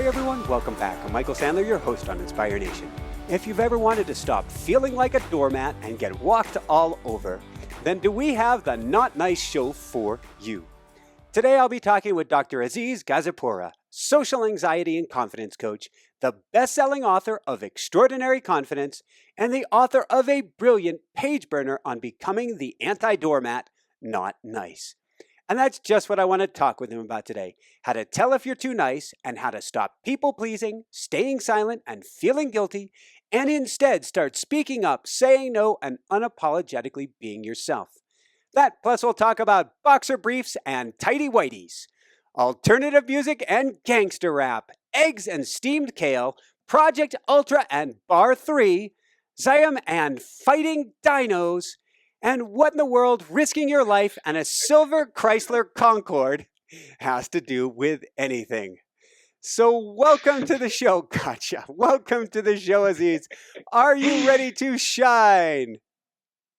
Hi everyone, welcome back. I'm Michael Sandler, your host on Inspire Nation. If you've ever wanted to stop feeling like a doormat and get walked all over, then do we have the Not Nice show for you. Today I'll be talking with Dr. Aziz Gazipura, social anxiety and confidence coach, the best-selling author of Extraordinary Confidence, and the author of a brilliant page burner on becoming the anti-doormat, not nice. And that's just what I want to talk with him about today. How to tell if you're too nice and how to stop people-pleasing, staying silent, and feeling guilty, and instead start speaking up, saying no, and unapologetically being yourself. That, plus we'll talk about boxer briefs and tighty whities, alternative music and gangster rap, eggs and steamed kale, Project Ultra and Bar 3, Zion and fighting dinos, and what in the world risking your life and a silver Chrysler Concorde has to do with anything. So welcome to the show. Gotcha. Welcome to the show, Aziz. Are you ready to shine?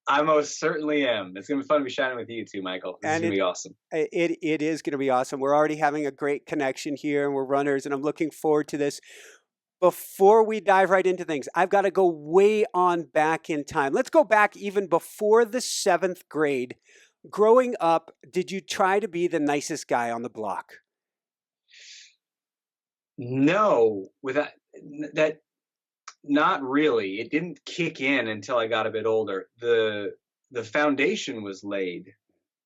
I most certainly am. It's going to be fun to be shining with you too, Michael. This is going to be awesome. It is going to be awesome. We're already having a great connection here, and we're runners, and I'm looking forward to this. Before we dive right into things, I've got to go way on back in time. Let's go back even before the 7th grade. Growing up, did you try to be the nicest guy on the block? No, with that, not really. It didn't kick in until I got a bit older. The foundation was laid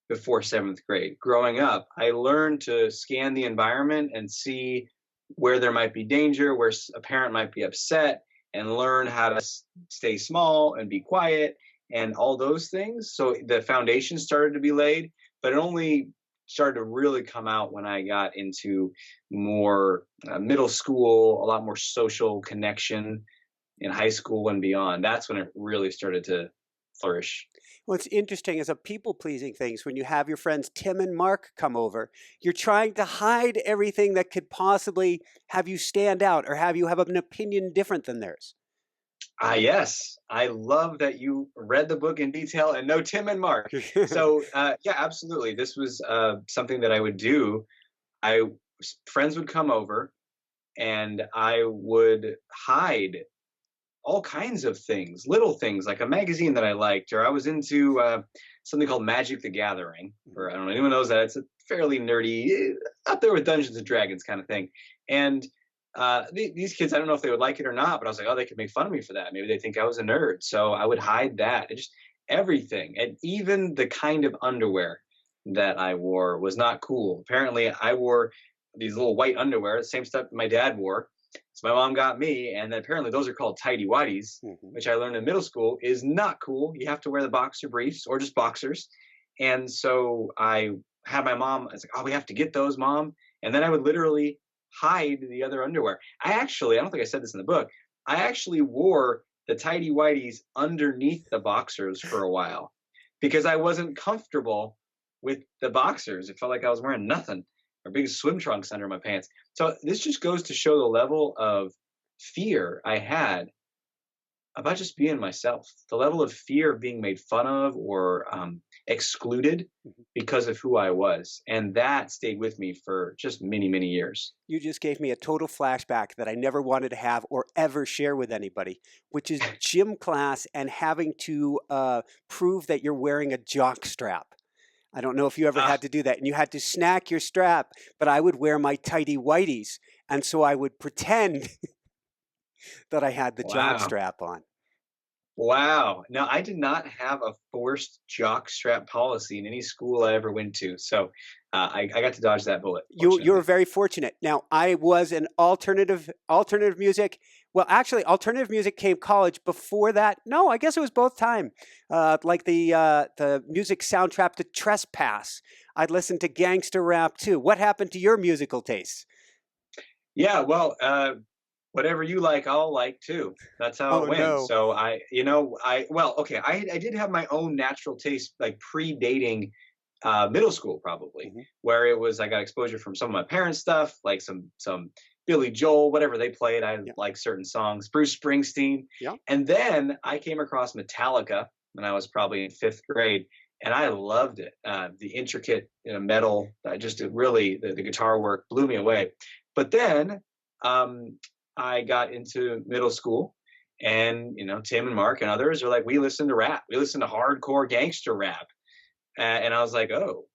before 7th grade. Growing up, I learned to scan the environment and see where there might be danger, where a parent might be upset, and learn how to stay small and be quiet and all those things. So the foundation started to be laid, but it only started to really come out when I got into more middle school, a lot more social connection in high school and beyond. That's when it really started to flourish. What's interesting is a people-pleasing things. When you have your friends Tim and Mark come over, you're trying to hide everything that could possibly have you stand out or have you have an opinion different than theirs. Yes. I love that you read the book in detail and know Tim and Mark. So yeah, absolutely. This was something that I would do. Friends would come over and I would hide all kinds of things, little things like a magazine that I liked, or I was into something called Magic the Gathering, or I don't know, anyone knows that. It's a fairly nerdy, up there with Dungeons and Dragons kind of thing. And these kids, I don't know if they would like it or not, but I was like, oh, they could make fun of me for that. Maybe they think I was a nerd. So I would hide that. Just everything. And even the kind of underwear that I wore was not cool. Apparently, I wore these little white underwear, the same stuff my dad wore. So my mom got me, and then apparently those are called tighty whities, which I learned in middle school is not cool. You have to wear the boxer briefs or just boxers. And so I had my mom, I was like, oh, we have to get those, Mom. And then I would literally hide the other underwear. I don't think I said this in the book, I actually wore the tighty whities underneath the boxers for a while because I wasn't comfortable with the boxers. It felt like I was wearing nothing. Or big swim trunks under my pants. So this just goes to show the level of fear I had about just being myself, the level of fear of being made fun of or excluded because of who I was. And that stayed with me for just many, many years. You just gave me a total flashback that I never wanted to have or ever share with anybody, which is gym class and having to prove that you're wearing a jock strap. I don't know if you ever had to do that. And you had to snack your strap, but I would wear my tighty whities. And so I would pretend that I had the jock strap on. Wow. No, I did not have a forced jock strap policy in any school I ever went to. So I got to dodge that bullet. You were very fortunate. Now, I was an alternative music. Well, actually, alternative music came college. Before that, no, I guess it was both time. Like the music soundtrack to Trespass. I'd listen to gangster rap too. What happened to your musical tastes? Yeah, well, whatever you like, I'll like too. That's how it went. No. So I did have my own natural taste, like predating middle school probably, where it was I got exposure from some of my parents' stuff, like some Billy Joel, whatever they played. I like certain songs, Bruce Springsteen. Yeah. And then I came across Metallica when I was probably in 5th grade, and I loved it. The intricate metal, the guitar work blew me away. But then I got into middle school, and Tim and Mark and others are like, we listen to rap, we listen to hardcore gangster rap, and I was like, oh,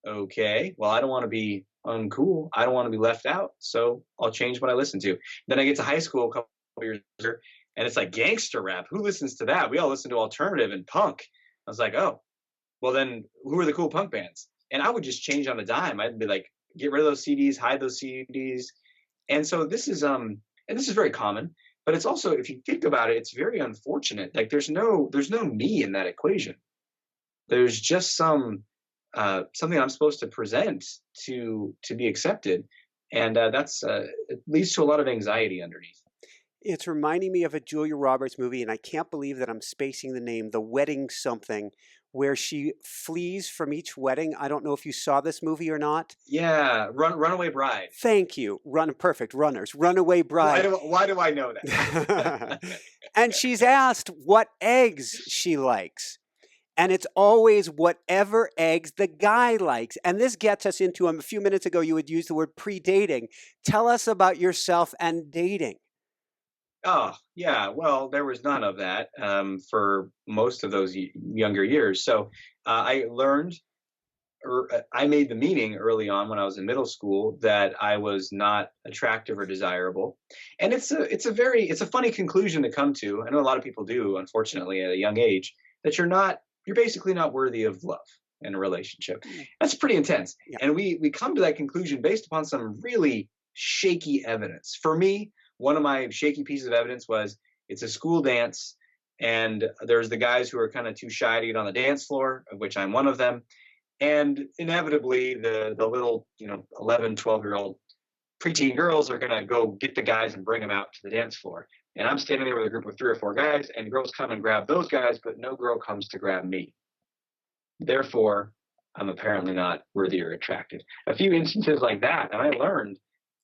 okay, well, I don't want to be uncool, I don't want to be left out, so I'll change what I listen to. Then I get to high school a couple years later, and it's like gangster rap. Who listens to that? We all listen to alternative and punk. I was like, oh, well, then who are the cool punk bands? And I would just change on a dime. I'd be like, get rid of those CDs, hide those CDs. And so this is very common, but it's also, if you think about it, it's very unfortunate. Like there's no me in that equation. There's just something I'm supposed to present to be accepted, and that's it leads to a lot of anxiety underneath. It's reminding me of a Julia Roberts movie, and I can't believe that I'm spacing the name, The Wedding Something, where she flees from each wedding. I don't know if you saw this movie or not. Yeah, Runaway Bride. Thank you. Perfect. Runners. Runaway Bride. Why do I know that? And she's asked what eggs she likes. And it's always whatever eggs the guy likes. And this gets us into, a few minutes ago, you had used the word pre-dating. Tell us about yourself and dating. Oh, yeah. Well, there was none of that for most of those younger years. So I learned, or I made the meaning early on when I was in middle school that I was not attractive or desirable, and it's a funny conclusion to come to. I know a lot of people do, unfortunately, at a young age, that you're basically not worthy of love in a relationship. That's pretty intense, yeah. And we come to that conclusion based upon some really shaky evidence. For me, one of my shaky pieces of evidence was it's a school dance, and there's the guys who are kind of too shy to get on the dance floor, of which I'm one of them. And inevitably, the little 11, 12-year-old preteen girls are going to go get the guys and bring them out to the dance floor. And I'm standing there with a group of 3 or 4 guys, and girls come and grab those guys, but no girl comes to grab me. Therefore, I'm apparently not worthy or attractive. A few instances like that, and I learned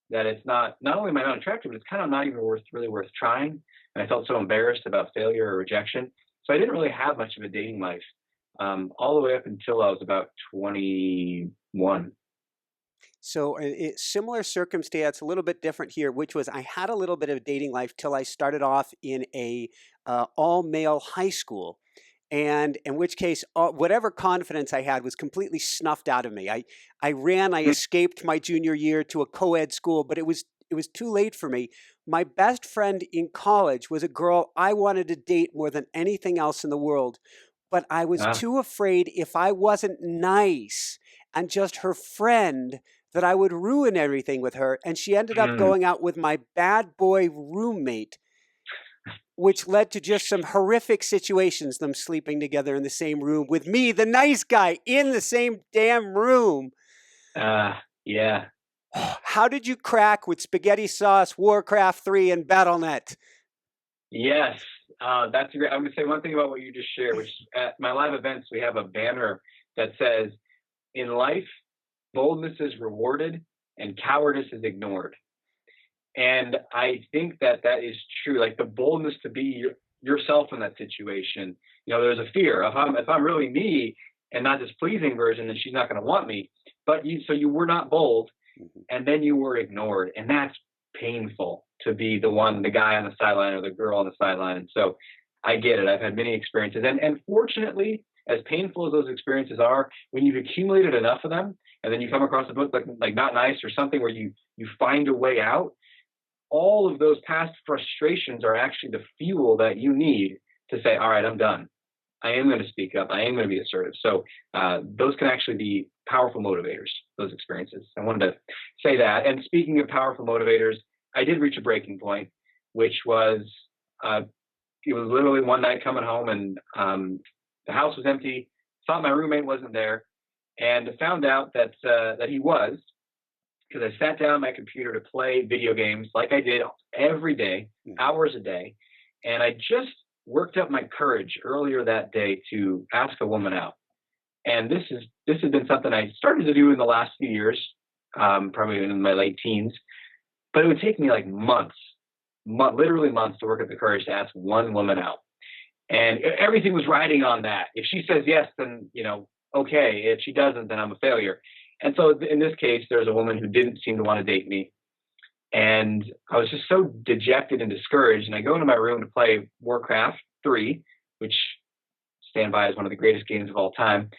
that it's not only am I not attractive, but it's kind of not even really worth trying. And I felt so embarrassed about failure or rejection. So I didn't really have much of a dating life all the way up until I was about 21. So similar circumstance, a little bit different here, which was I had a little bit of a dating life till I started off in a all-male high school. And in which case, whatever confidence I had was completely snuffed out of me. I escaped my junior year to a co-ed school, but it was too late for me. My best friend in college was a girl I wanted to date more than anything else in the world, but I was too afraid if I wasn't nice and just her friend that I would ruin everything with her. And she ended up going out with my bad boy roommate, which led to just some horrific situations, them sleeping together in the same room with me, the nice guy, in the same damn room. Yeah. How did you crack with spaghetti sauce, Warcraft 3, and BattleNet? Yes, that's great. I'm going to say one thing about what you just shared, which at my live events, we have a banner that says, in life, boldness is rewarded and cowardice is ignored. And I think that is true. Like the boldness to be yourself in that situation. There's a fear of if I'm really me and not this pleasing version, then she's not going to want me. But so you were not bold, and then you were ignored, and that's painful to be the guy on the sideline or the girl on the sideline. And so I get it. I've had many experiences, and fortunately, as painful as those experiences are, when you've accumulated enough of them, and then you come across a book like Not Nice or something where you find a way out. All of those past frustrations are actually the fuel that you need to say, all right, I'm done. I am going to speak up. I am going to be assertive. So those can actually be powerful motivators, those experiences. I wanted to say that. And speaking of powerful motivators, I did reach a breaking point, which was, it was literally one night coming home and the house was empty, thought my roommate wasn't there, and found out that he was, because I sat down at my computer to play video games like I did every day, hours a day. And I just worked up my courage earlier that day to ask a woman out. And this has been something I started to do in the last few years, probably in my late teens. But it would take me like months, literally months, to work up the courage to ask one woman out. And everything was riding on that. If she says yes, then, okay. If she doesn't, then I'm a failure. And so in this case, there's a woman who didn't seem to want to date me. And I was just so dejected and discouraged. And I go into my room to play Warcraft 3, which stand by as one of the greatest games of all time.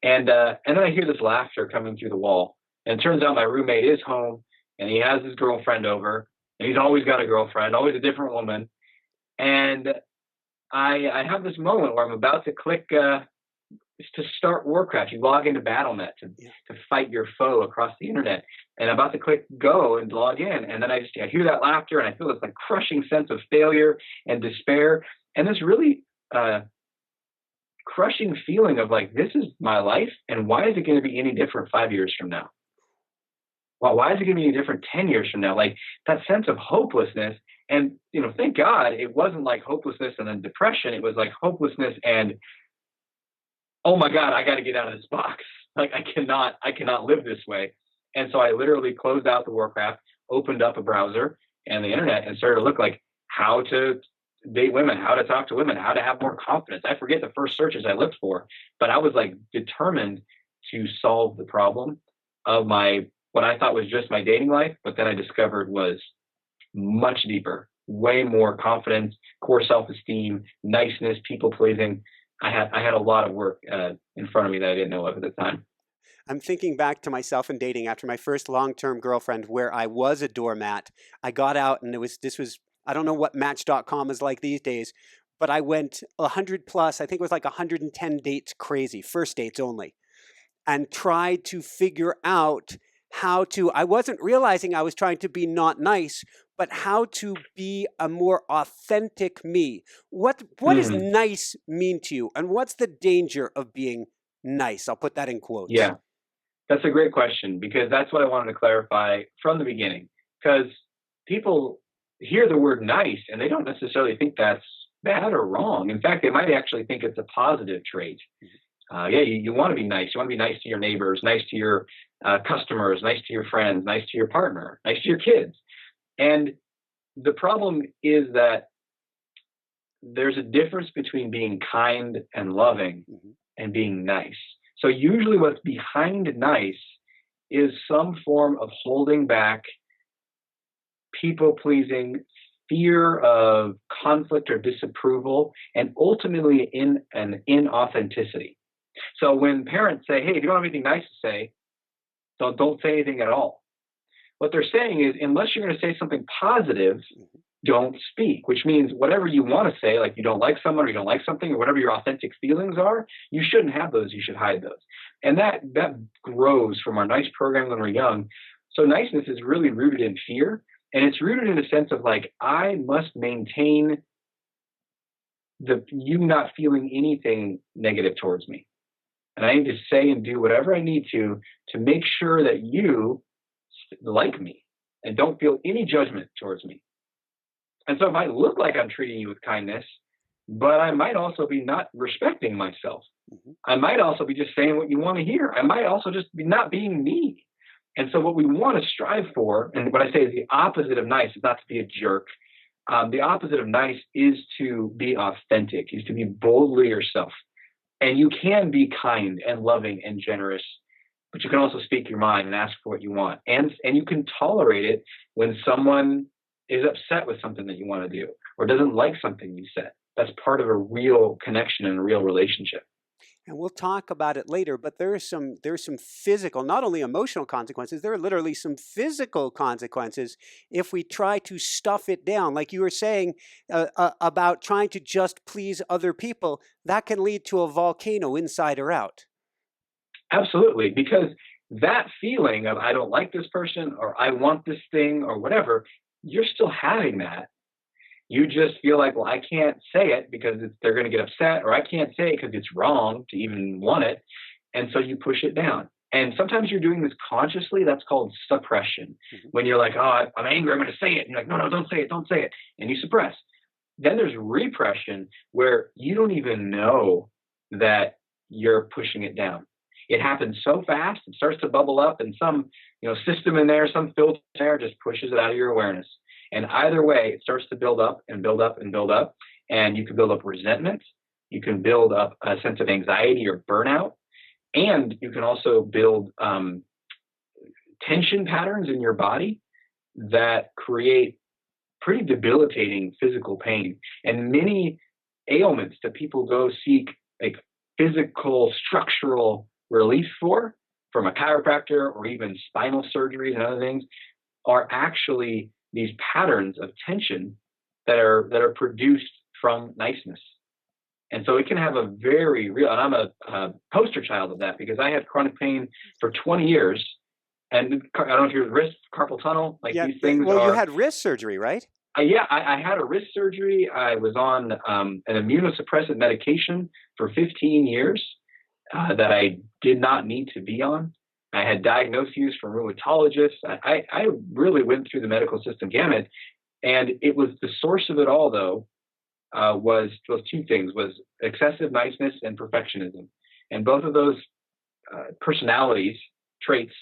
And then I hear this laughter coming through the wall. And it turns out my roommate is home, and he has his girlfriend over. And he's always got a girlfriend, always a different woman. And I have this moment where I'm about to click to start Warcraft. You log into Battle.net to fight your foe across the internet. And I'm about to click go and log in. And then I hear that laughter, and I feel this like crushing sense of failure and despair. And this really crushing feeling of like, this is my life. And why is it going to be any different 5 years from now? Well, why is it going to be any different 10 years from now? Like that sense of hopelessness. And, thank God it wasn't like hopelessness and then depression. It was like hopelessness and, oh my God, I got to get out of this box. Like I cannot live this way. And so I literally closed out the Warcraft, opened up a browser and the internet, and started to look like how to date women, how to talk to women, how to have more confidence. I forget the first searches I looked for, but I was like determined to solve the problem of what I thought was just my dating life, but then I discovered was much deeper, way more confidence, core self-esteem, niceness, people pleasing. I had a lot of work in front of me that I didn't know of at the time. I'm thinking back to myself in dating after my first long-term girlfriend where I was a doormat. I got out and this was, I don't know what Match.com is like these days, but I went 100 plus, I think it was like 110 dates crazy, first dates only, and tried to figure out I wasn't realizing I was trying to be not nice, but how to be a more authentic me. What does nice mean to you? And what's the danger of being nice? I'll put that in quotes. Yeah, that's a great question, because that's what I wanted to clarify from the beginning. Because people hear the word nice and they don't necessarily think that's bad or wrong. In fact, they might actually think it's a positive trait. You want to be nice. You want to be nice to your neighbors, nice to your customers, nice to your friends, nice to your partner, nice to your kids. And the problem is that there's a difference between being kind and loving and being nice. So usually what's behind nice is some form of holding back, people pleasing, fear of conflict or disapproval, and ultimately an inauthenticity. So when parents say, hey, if you don't have anything nice to say, don't say anything at all. What they're saying is, unless you're going to say something positive, don't speak, which means whatever you want to say, like you don't like someone or you don't like something or whatever your authentic feelings are, you shouldn't have those. You should hide those. And that grows from our NICE program when we're young. So niceness is really rooted in fear. And it's rooted in a sense of like, I must maintain you not feeling anything negative towards me. And I need to say and do whatever I need to make sure that you like me and don't feel any judgment towards me. And so it might look like I'm treating you with kindness, but I might also be not respecting myself. I might also be just saying what you want to hear. I might also just be not being me. And so what we want to strive for, and what I say is the opposite of nice, is not to be a jerk. The opposite of nice is to be authentic, is to be boldly yourself. And you can be kind and loving and generous, but you can also speak your mind and ask for what you want. And you can tolerate it when someone is upset with something that you want to do or doesn't like something you said. That's part of a real connection and a real relationship. And we'll talk about it later, but there's some physical, not only emotional consequences, there are literally some physical consequences if we try to stuff it down. Like you were saying about trying to just please other people, that can lead to a volcano inside or out. Absolutely, because that feeling of I don't like this person or I want this thing or whatever, you're still having that. You just feel like, well, I can't say it because they're going to get upset, or I can't say it because it's wrong to even want it. And so you push it down. And sometimes you're doing this consciously. That's called suppression. When you're like, oh, I'm angry, I'm going to say it. And you're like, no, don't say it, don't say it. And you suppress. Then there's repression where you don't even know that you're pushing it down. It happens so fast, it starts to bubble up, and some system in there, some filter in there just pushes it out of your awareness. And either way, it starts to build up and build up and build up. And you can build up resentment. You can build up a sense of anxiety or burnout. And you can also build tension patterns in your body that create pretty debilitating physical pain and many ailments that people go seek like physical structural relief for from a chiropractor or even spinal surgeries and other things are actually these patterns of tension that are produced from niceness. And so it can have a very real, and I'm a poster child of that because I had chronic pain for 20 years. And I don't know if your wrist, carpal tunnel, like Yeah. these things Well, you are. had wrist surgery, right? Yeah, I had a wrist surgery. I was on an immunosuppressant medication for 15 years that I did not need to be on. I had diagnoses from rheumatologists. I really went through the medical system gamut. And it was the source of it all, though, was two things, was excessive niceness and perfectionism. And both of those personalities, traits,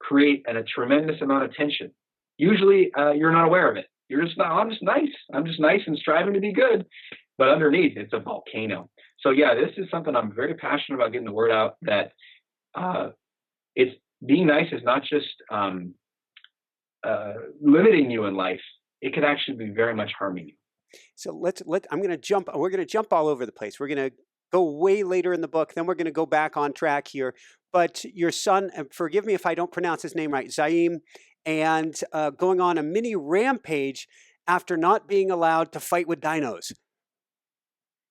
create a tremendous amount of tension. Usually you're not aware of it. You're just not, I'm just nice. I'm just nice and striving to be good. But underneath, it's a volcano. So yeah, this is something I'm very passionate about getting the word out that it's being nice is not just limiting you in life. It can actually be very much harming you. So we're going to jump all over the place. We're going to go way later in the book. Then we're going to go back on track here. But your son, and forgive me if I don't pronounce his name right, Zaim, and going on a mini rampage after not being allowed to fight with dinos.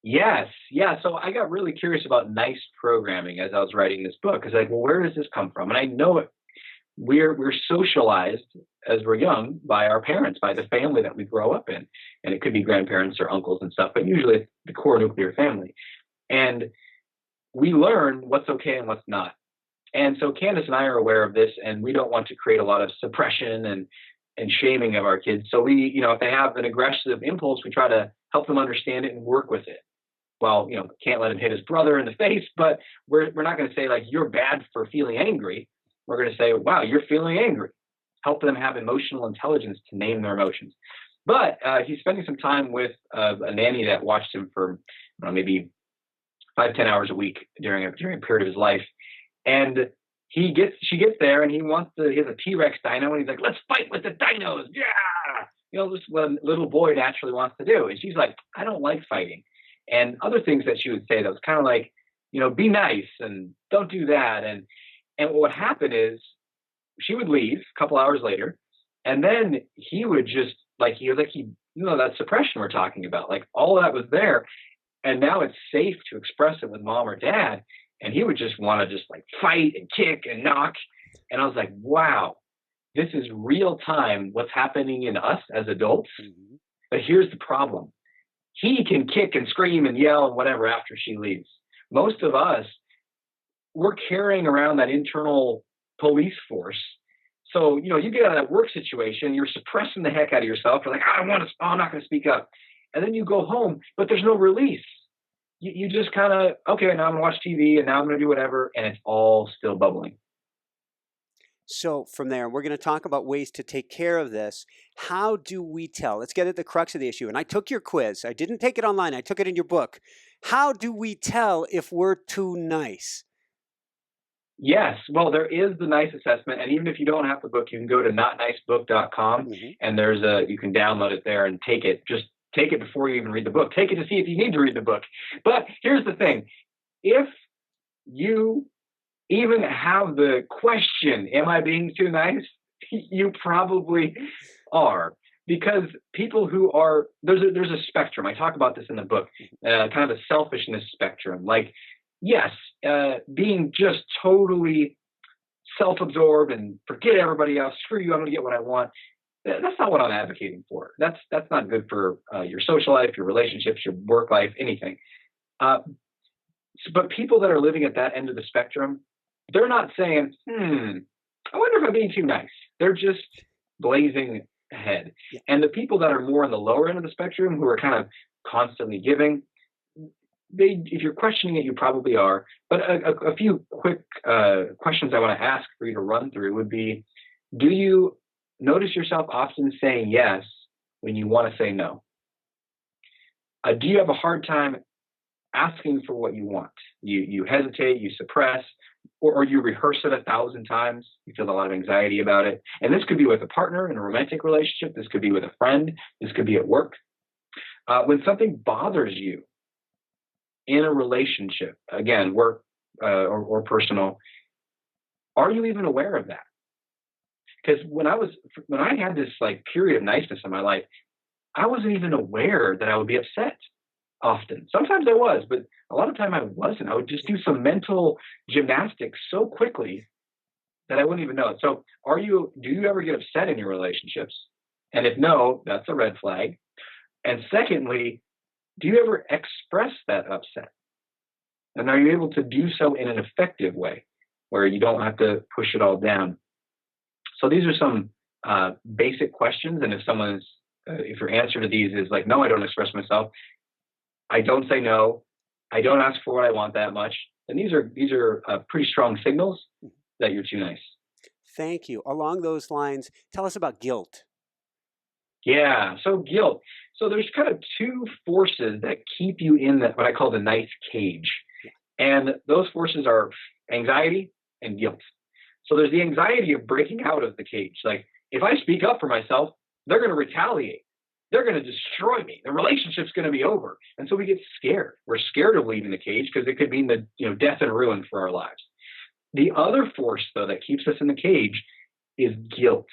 Yes. Yeah. So I got really curious about nice programming as I was writing this book. Because like, well, where does this come from? And I know it. We're socialized as we're young by our parents, by the family that we grow up in. And it could be grandparents or uncles and stuff, but usually it's the core nuclear family. And we learn what's okay and what's not. And so Candace and I are aware of this, and we don't want to create a lot of suppression and shaming of our kids. So we, if they have an aggressive impulse, we try to help them understand it and work with it. Well, can't let him hit his brother in the face, but we're not going to say like, you're bad for feeling angry. We're going to say, wow, you're feeling angry. Help them have emotional intelligence to name their emotions. But he's spending some time with a nanny that watched him for maybe 5-10 hours a week during a period of his life. And she gets there and he has a T-Rex dino and he's like, let's fight with the dinos. Yeah. This is what a little boy naturally wants to do. And she's like, I don't like fighting. And other things that she would say that was kind of like, be nice and don't do that. And what would happen is she would leave a couple hours later, and then he would just that suppression we're talking about, like all of that was there, and now it's safe to express it with mom or dad, and he would just want to just like fight and kick and knock, and I was like, wow, this is real time what's happening in us as adults. Mm-hmm. But here's the problem: he can kick and scream and yell and whatever after she leaves. Most of us, we're carrying around that internal police force. So, you get out of that work situation, you're suppressing the heck out of yourself. You're like, I'm not going to speak up. And then you go home, but there's no release. You just kind of, okay, now I'm going to watch TV and now I'm going to do whatever. And it's all still bubbling. So from there, we're going to talk about ways to take care of this. How do we tell? Let's get at the crux of the issue. And I took your quiz. I didn't take it online. I took it in your book. How do we tell if we're too nice? Yes. Well, there is the NICE assessment. And even if you don't have the book, you can go to notnicebook.com mm-hmm. and you can download it there and take it. Just take it before you even read the book. Take it to see if you need to read the book. But here's the thing. If you even have the question, am I being too nice? You probably are. Because people who are, there's a spectrum. I talk about this in the book, kind of a selfishness spectrum. Like, yes, being just totally self-absorbed and forget everybody else, screw you, I'm going to get what I want. That's not what I'm advocating for. That's not good for your social life, your relationships, your work life, anything. But people that are living at that end of the spectrum, they're not saying, I wonder if I'm being too nice. They're just blazing ahead. Yeah. And the people that are more on the lower end of the spectrum, who are kind of constantly giving, if you're questioning it, you probably are. But a few quick questions I want to ask for you to run through would be, do you notice yourself often saying yes when you want to say no? Do you have a hard time asking for what you want? You hesitate, you suppress, or you rehearse it 1,000 times. You feel a lot of anxiety about it. And this could be with a partner in a romantic relationship. This could be with a friend. This could be at work. When something bothers you in a relationship, again, work or personal, are you even aware of that? Because when I had this like period of niceness in my life, I wasn't even aware that I would be upset often. Sometimes I was, but a lot of time I wasn't. I would just do some mental gymnastics so quickly that I wouldn't even know it. So do you ever get upset in your relationships? And if no, that's a red flag. And secondly, do you ever express that upset? And are you able to do so in an effective way where you don't have to push it all down? So these are some basic questions. And if your answer to these is like, no, I don't express myself, I don't say no, I don't ask for what I want that much, then these are pretty strong signals that you're too nice. Thank you. Along those lines, tell us about guilt. Yeah, so guilt. So there's kind of two forces that keep you in what I call the nice cage. And those forces are anxiety and guilt. So there's the anxiety of breaking out of the cage. Like if I speak up for myself, they're going to retaliate. They're going to destroy me. The relationship's going to be over. And so we get scared. We're scared of leaving the cage because it could mean death and ruin for our lives. The other force, though, that keeps us in the cage is guilt.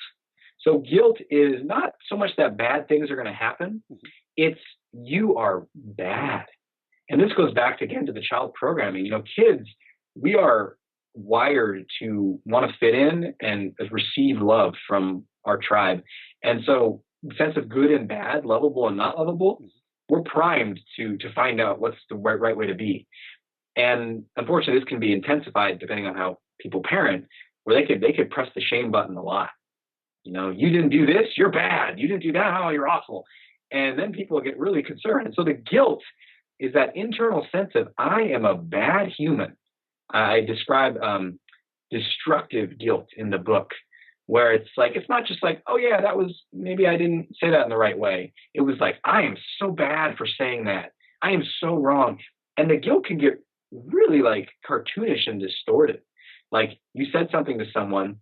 So guilt is not so much that bad things are going to happen. It's you are bad. And this goes back again to the child programming. Kids, we are wired to want to fit in and receive love from our tribe. And so the sense of good and bad, lovable and not lovable, we're primed to find out what's the right way to be. And unfortunately, this can be intensified depending on how people parent, where they could press the shame button a lot. You didn't do this, you're bad. You didn't do that, oh, you're awful. And then people get really concerned. And so the guilt is that internal sense of I am a bad human. I describe destructive guilt in the book, where it's not just like, oh yeah, maybe I didn't say that in the right way. It was like, I am so bad for saying that. I am so wrong. And the guilt can get really like cartoonish and distorted. Like you said something to someone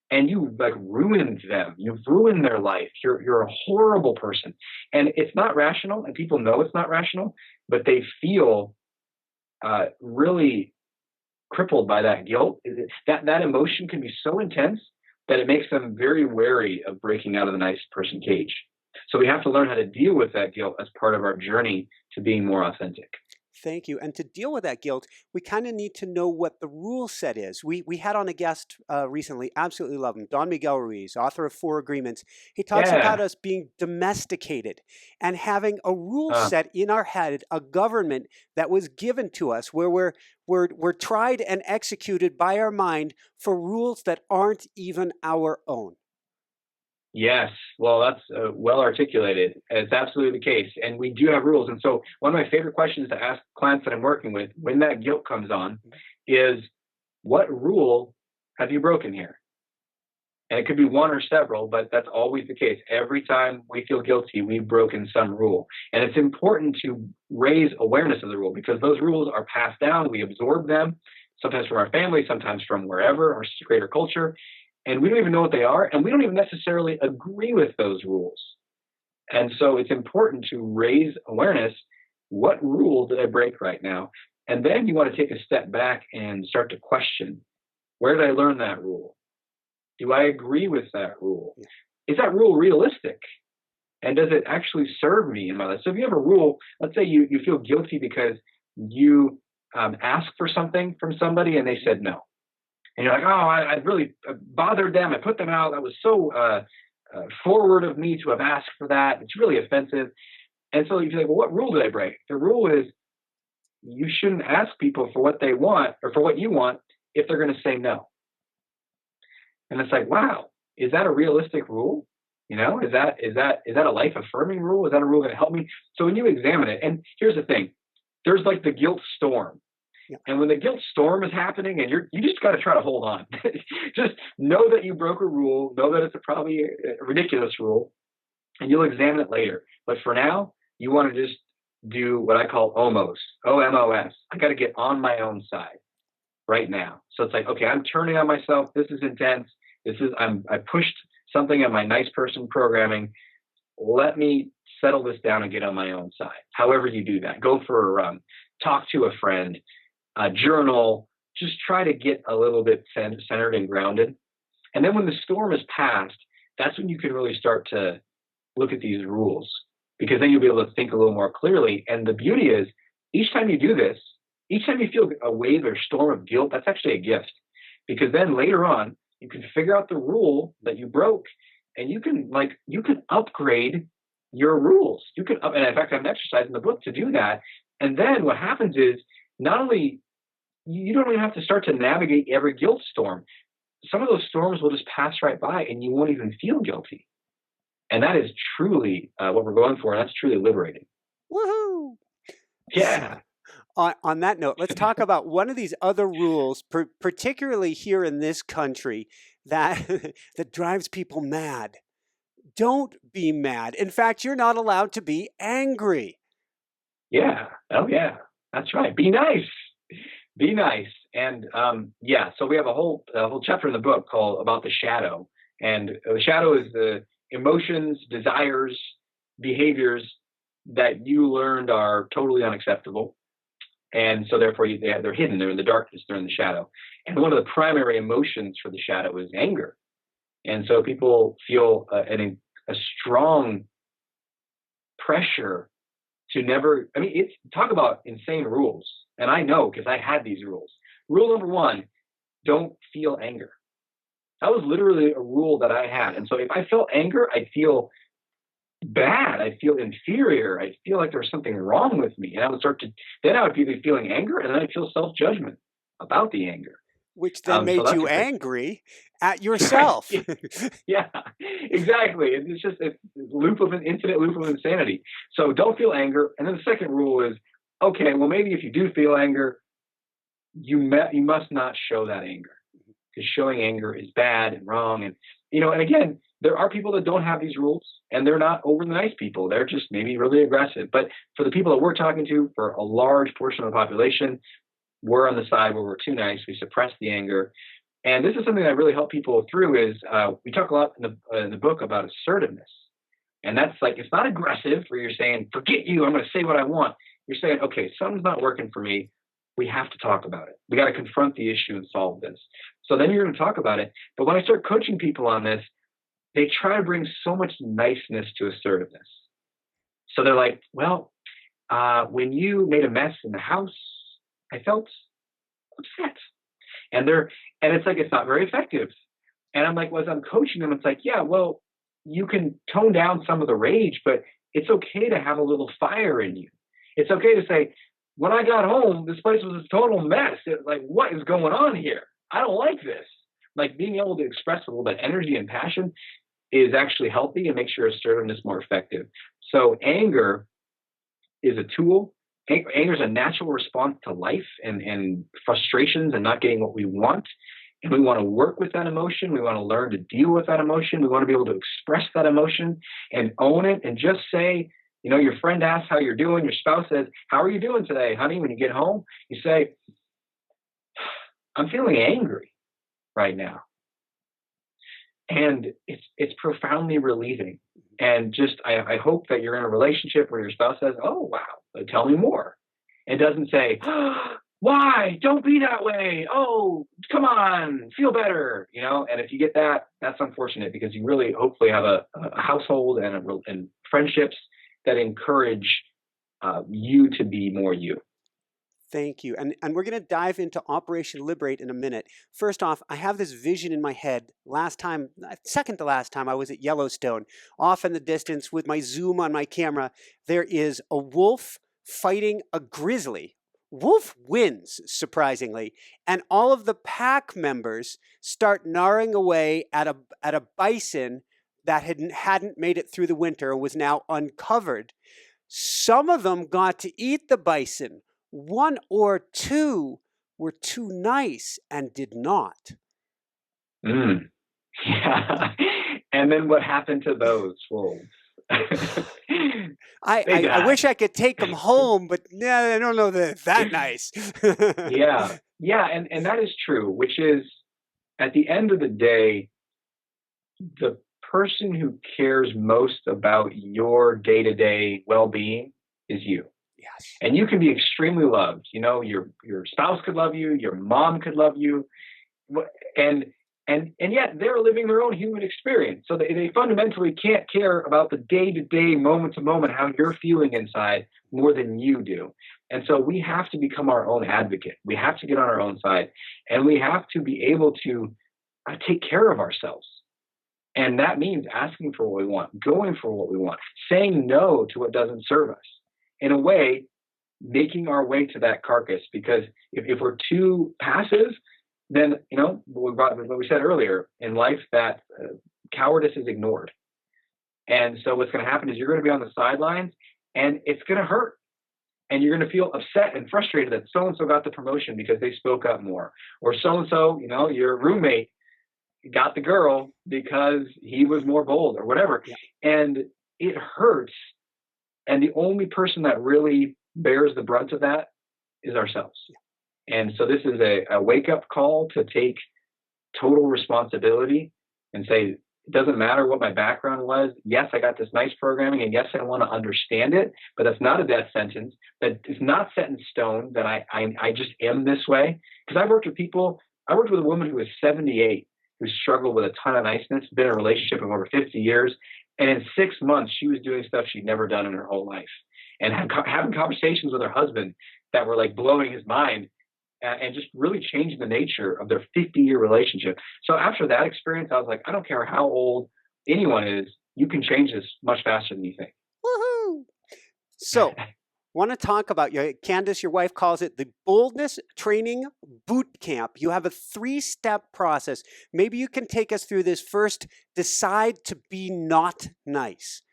and you like ruined them. You've ruined their life. You're a horrible person. And it's not rational, and people know it's not rational, but they feel really crippled by that guilt. That emotion can be so intense that it makes them very wary of breaking out of the nice person cage. So we have to learn how to deal with that guilt as part of our journey to being more authentic. Thank you. And to deal with that guilt, we kind of need to know what the rule set is. We had on a guest recently, absolutely love him, Don Miguel Ruiz, author of 4 Agreements. He talks about us being domesticated and having a rule set in our head, a government that was given to us where we're tried and executed by our mind for rules that aren't even our own. Yes, well, that's well articulated. It's absolutely the case. And we do have rules. And so one of my favorite questions to ask clients that I'm working with when that guilt comes on is, what rule have you broken here? And it could be one or several, but that's always the case. Every time we feel guilty, we've broken some rule. And it's important to raise awareness of the rule because those rules are passed down. We absorb them, sometimes from our family, sometimes from wherever, our greater culture. And we don't even know what they are, and we don't even necessarily agree with those rules. And so it's important to raise awareness. What rule did I break right now? And then you want to take a step back and start to question, where did I learn that rule? Do I agree with that rule? Is that rule realistic? And does it actually serve me in my life? So if you have a rule, let's say you feel guilty because you asked for something from somebody and they said no. And you're like, oh, I really bothered them. I put them out. That was so forward of me to have asked for that. It's really offensive. And so you're like, well, what rule did I break? The rule is you shouldn't ask people for what they want or for what you want if they're going to say no. And it's like, wow, is that a realistic rule? Is that a life affirming rule? Is that a rule going to help me? So when you examine it, and here's the thing, there's like the guilt storm. Yeah. And when the guilt storm is happening and you just got to try to hold on. Just know that you broke a rule, know that it's probably a ridiculous rule, and you'll examine it later. But for now, you want to just do what I call OMOS, O-M-O-S. I got to get on my own side. right now. So it's like, okay, I'm turning on myself. This is intense. I pushed something on my nice person programming. Let me settle this down and get on my own side. However you do that, go for a run, talk to a friend, journal, just try to get a little bit centered and grounded. And then when the storm is past, that's when you can really start to look at these rules, because then you'll be able to think a little more clearly. And the beauty is, each time you do this, each time you feel a wave or storm of guilt, that's actually a gift, because then later on, you can figure out the rule that you broke, and you can upgrade your rules. And in fact, I have an exercise in the book to do that. And then what happens is, not only you don't even have to start to navigate every guilt storm. Some of those storms will just pass right by, and you won't even feel guilty. And that is truly what we're going for, and that's truly liberating. Woohoo! Yeah. On that note, let's talk about one of these other rules, particularly here in this country, that that drives people mad. Don't be mad. In fact, you're not allowed to be angry. Yeah. Oh, yeah. That's right. Be nice. Be nice. And so we have a whole chapter in the book called about the shadow. And the shadow is the emotions, desires, behaviors that you learned are totally unacceptable. And so therefore they're hidden, they're in the darkness, they're in the shadow. And one of the primary emotions for the shadow is anger. And so people feel a strong pressure to never, talk about insane rules. And I know, because I had these rules. Rule number 1, don't feel anger. That was literally a rule that I had. And so if I felt anger, I'd feel bad. I'd feel inferior. I'd feel like there was something wrong with me. And I would be feeling anger, and then I'd feel self-judgment about the anger. Which then made you angry at yourself. Yeah, exactly. It's just an infinite loop of insanity. So don't feel anger. And then the second rule is, okay, well, maybe if you do feel anger, you must not show that anger, because showing anger is bad and wrong. And, and again, there are people that don't have these rules, and they're not overly nice people. They're just maybe really aggressive. But for the people that we're talking to, for a large portion of the population, we're on the side where we're too nice. We suppress the anger. And this is something that I really help people through is we talk a lot in the book about assertiveness. And that's like, it's not aggressive where you're saying, forget you, I'm going to say what I want. You're saying, okay, something's not working for me. We have to talk about it. We got to confront the issue and solve this. So then you're going to talk about it. But when I start coaching people on this, they try to bring so much niceness to assertiveness. So they're like, well, when you made a mess in the house, I felt upset. And it's like, it's not very effective. And I'm like, well, as I'm coaching them, it's like, yeah, well, you can tone down some of the rage, but it's okay to have a little fire in you. It's okay to say, when I got home, this place was a total mess. Like, what is going on here? I don't like this. Like, being able to express a little bit of energy and passion is actually healthy and makes your assertiveness more effective. So anger is a tool. Anger is a natural response to life and frustrations and not getting what we want. And we want to work with that emotion. We want to learn to deal with that emotion. We want to be able to express that emotion and own it and just say, your friend asks how you're doing. Your spouse says, how are you doing today, honey? When you get home, you say, I'm feeling angry right now. And it's profoundly relieving. And just, I hope that you're in a relationship where your spouse says, oh, wow, tell me more. It doesn't say, why? Don't be that way. Oh, come on, feel better. And if you get that, that's unfortunate, because you really hopefully have a household and friendships that encourage you to be more you. Thank you. And we're going to dive into Operation Liberate in a minute. First off, I have this vision in my head. Second to last time I was at Yellowstone, off in the distance with my zoom on my camera, there is a wolf fighting a grizzly. Wolf wins, surprisingly, and all of the pack members start gnawing away at a bison that hadn't made it through the winter and was now uncovered. Some of them got to eat the bison. 1 or 2 were too nice and did not. Yeah. And then what happened to those wolves? I wish I could take them home, but I don't know that nice. Yeah. Yeah, and that is true, which is at the end of the day, the person who cares most about your day-to-day well-being is you. Yes. And you can be extremely loved. You know, your spouse could love you, your mom could love you, and and yet they're living their own human experience. So they fundamentally can't care about the day-to-day, moment-to-moment, how you're feeling inside more than you do. And so we have to become our own advocate. We have to get on our own side, and we have to be able to take care of ourselves. And that means asking for what we want, going for what we want, saying no to what doesn't serve us. In a way, making our way to that carcass. Because if we're too passive, then, you know, what we said earlier in life, that cowardice is ignored. And so what's going to happen is you're going to be on the sidelines, and it's going to hurt. And you're going to feel upset and frustrated that so-and-so got the promotion because they spoke up more. Or so-and-so, you know, your roommate got the girl because he was more bold or whatever. Yeah. And it hurts. And the only person that really bears the brunt of that is ourselves. Yeah. And so this is a wake-up call to take total responsibility and say, it doesn't matter what my background was. Yes, I got this nice programming, and yes, I want to understand it, but that's not a death sentence. That is not set in stone that I just am this way. Because I've worked with people. I worked with a woman who was 78 who struggled with a ton of niceness, been in a relationship for over 50 years. And in 6 months, she was doing stuff she'd never done in her whole life, and having conversations with her husband that were like blowing his mind, and just really changing the nature of their 50-year relationship. So after that experience, I was like, I don't care how old anyone is, you can change this much faster than you think. Woohoo! So, want to talk about, Candace, your wife calls it the boldness training boot camp. You have a 3-step process. Maybe you can take us through this. First, decide to be not nice.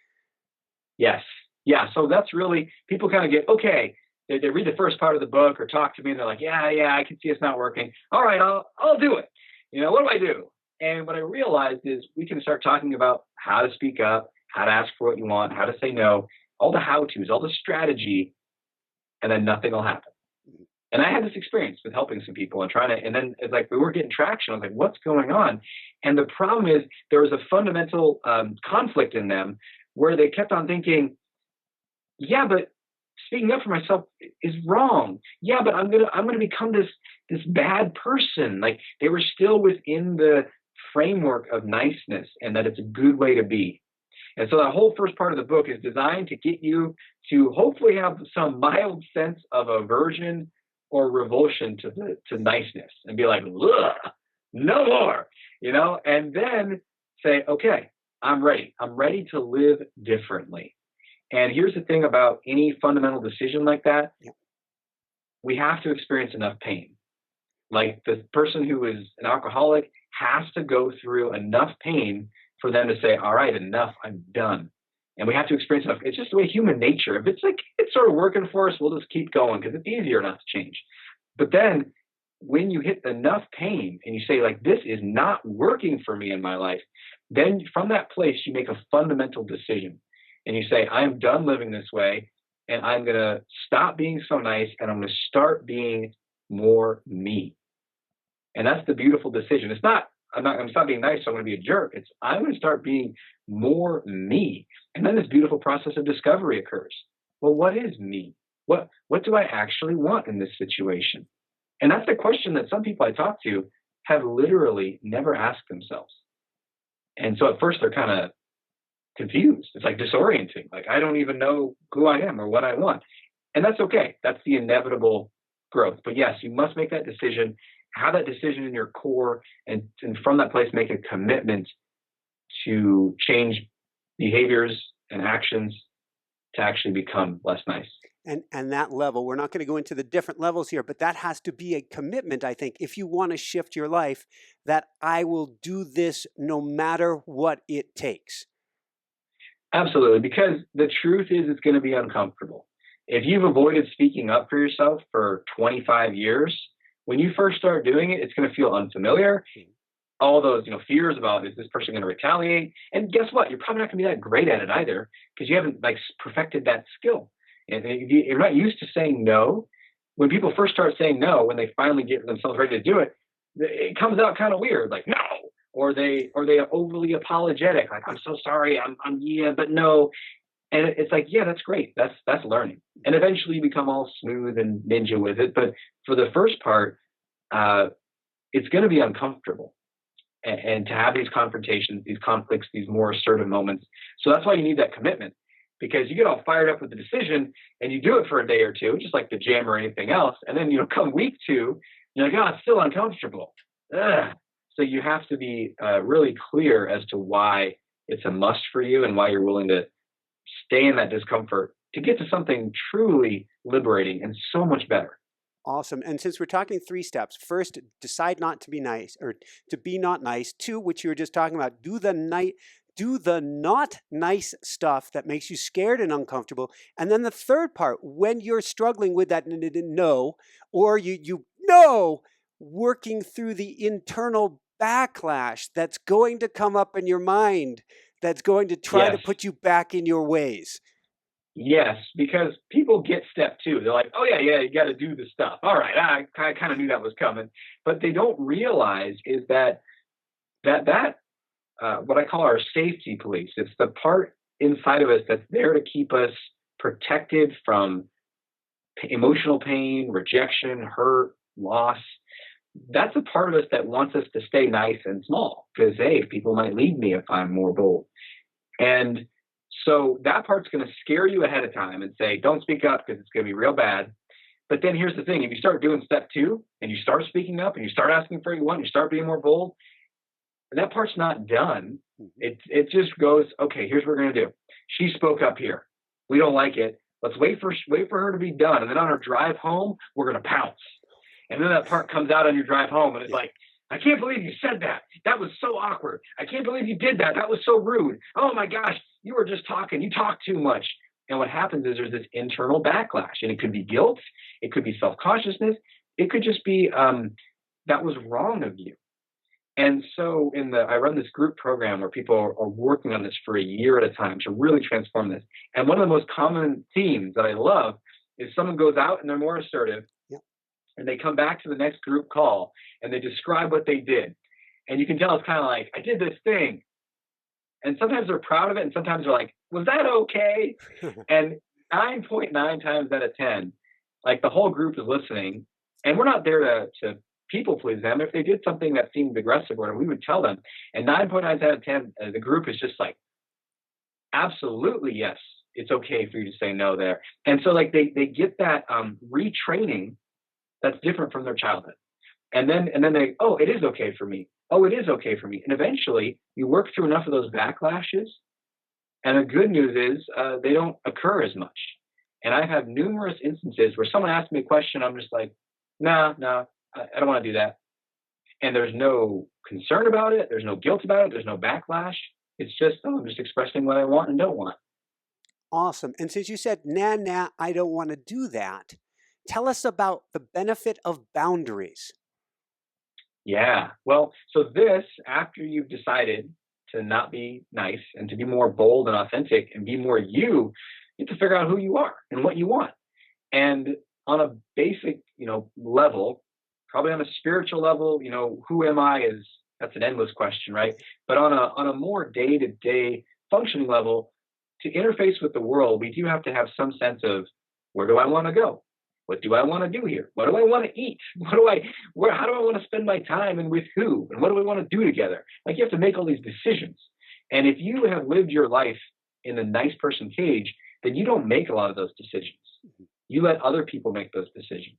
Yes. Yeah. So that's really, people kind of get, okay, they read the first part of the book or talk to me, and they're like, yeah, I can see it's not working. All right, I'll do it. You know, what do I do? And what I realized is we can start talking about how to speak up, how to ask for what you want, how to say no, all the how-tos, all the strategy, and then nothing will happen. And I had this experience with helping some people and then it's like we weren't getting traction. I was like, what's going on? And the problem is there was a fundamental conflict in them where they kept on thinking, yeah, but speaking up for myself is wrong. Yeah, but I'm gonna become this bad person. Like they were still within the framework of niceness and that it's a good way to be. And so that whole first part of the book is designed to get you to hopefully have some mild sense of aversion or revulsion to niceness and be like, ugh, no more, you know, and then say, okay, I'm ready. I'm ready to live differently. And here's the thing about any fundamental decision like that. We have to experience enough pain. Like the person who is an alcoholic has to go through enough pain for them to say, all right, enough, I'm done. And we have to experience enough. It's just the way human nature. If it's like, it's sort of working for us, we'll just keep going because it's easier not to change. But then when you hit enough pain and you say like, this is not working for me in my life, then from that place, you make a fundamental decision. And you say, I'm done living this way, and I'm going to stop being so nice, and I'm going to start being more me. And that's the beautiful decision. It's not, I'm going to stop being nice, so I'm going to be a jerk. It's, I'm going to start being more me. And then this beautiful process of discovery occurs. Well, what is me? What do I actually want in this situation? And that's the question that some people I talk to have literally never asked themselves. And so at first they're kind of confused. It's like disorienting. Like, I don't even know who I am or what I want. And that's okay. That's the inevitable growth. But yes, you must make that decision, have that decision in your core, and from that place, make a commitment to change behaviors and actions to actually become less nice. And that level, we're not going to go into the different levels here, but that has to be a commitment, I think, if you want to shift your life, that I will do this no matter what it takes. Absolutely, because the truth is it's going to be uncomfortable. If you've avoided speaking up for yourself for 25 years, when you first start doing it, it's going to feel unfamiliar. All those, fears about, is this person going to retaliate? And guess what? You're probably not going to be that great at it either, because you haven't perfected that skill. And if you're not used to saying no, when people first start saying no, when they finally get themselves ready to do it, it comes out kind of weird, like no, or they are overly apologetic, like I'm so sorry, I'm yeah, but no. And it's like, yeah, that's great. That's learning. And eventually you become all smooth and ninja with it. But for the first part, it's going to be uncomfortable. And to have these confrontations, these conflicts, these more assertive moments. So that's why you need that commitment, because you get all fired up with the decision and you do it for a day or two, just like the gym or anything else. And then, come week 2, you're like, oh, it's still uncomfortable. Ugh. So you have to be really clear as to why it's a must for you and why you're willing to stay in that discomfort to get to something truly liberating and so much better. Awesome. And since we're talking 3 steps, first, decide not to be nice, or to be not nice. 2, which you were just talking about, do the not nice stuff that makes you scared and uncomfortable. And then the third part, when you're struggling with that no, or you know, working through the internal backlash that's going to come up in your mind, that's going to try to Yes. put you back in your ways. Yes, because people get step 2. They're like, oh yeah, you got to do the stuff. All right, I kind of knew that was coming. But they don't realize is that what I call our safety police. It's the part inside of us that's there to keep us protected from emotional pain, rejection, hurt, loss. That's a part of us that wants us to stay nice and small, because hey, people might leave me if I'm more bold. And so that part's going to scare you ahead of time and say, don't speak up because it's going to be real bad. But then here's the thing. If you start doing step 2 and you start speaking up and you start asking for what you want, and you start being more bold, that part's not done. It just goes, okay, here's what we're going to do. She spoke up here. We don't like it. Let's wait for her to be done. And then on our drive home, we're going to pounce. And then that part comes out on your drive home and it's like, I can't believe you said that. That was so awkward. I can't believe you did that. That was so rude. Oh my gosh, you were just talking. You talk too much. And what happens is there's this internal backlash, and it could be guilt. It could be self-consciousness. It could just be that was wrong of you. And so I run this group program where people are working on this for a year at a time to really transform this. And one of the most common themes that I love is someone goes out and they're more assertive. And they come back to the next group call and they describe what they did. And you can tell it's kind of like, I did this thing. And sometimes they're proud of it. And sometimes they're like, was that okay? And 9.9 times out of 10, like the whole group is listening. And we're not there to people please them. If they did something that seemed aggressive or whatever, we would tell them. And 9.9 out of 10, the group is just like, absolutely, yes, it's okay for you to say no there. And so like they get that retraining that's different from their childhood. And then they, oh, it is okay for me. Oh, it is okay for me. And eventually you work through enough of those backlashes. And the good news is they don't occur as much. And I've had numerous instances where someone asks me a question. I'm just like, no, I don't want to do that. And there's no concern about it. There's no guilt about it. There's no backlash. It's just, oh, I'm just expressing what I want and don't want. Awesome. And since you said, nah, I don't want to do that, tell us about the benefit of boundaries. Yeah. Well, so this, after you've decided to not be nice and to be more bold and authentic and be more you have to figure out who you are and what you want. And on a basic, level, probably on a spiritual level, who am I that's an endless question, right? But on a more day-to-day functioning level, to interface with the world, we do have to have some sense of, where do I want to go? What do I want to do here? What do I want to eat? How do I want to spend my time and with who? And what do we want to do together? Like you have to make all these decisions. And if you have lived your life in the nice person cage, then you don't make a lot of those decisions. You let other people make those decisions.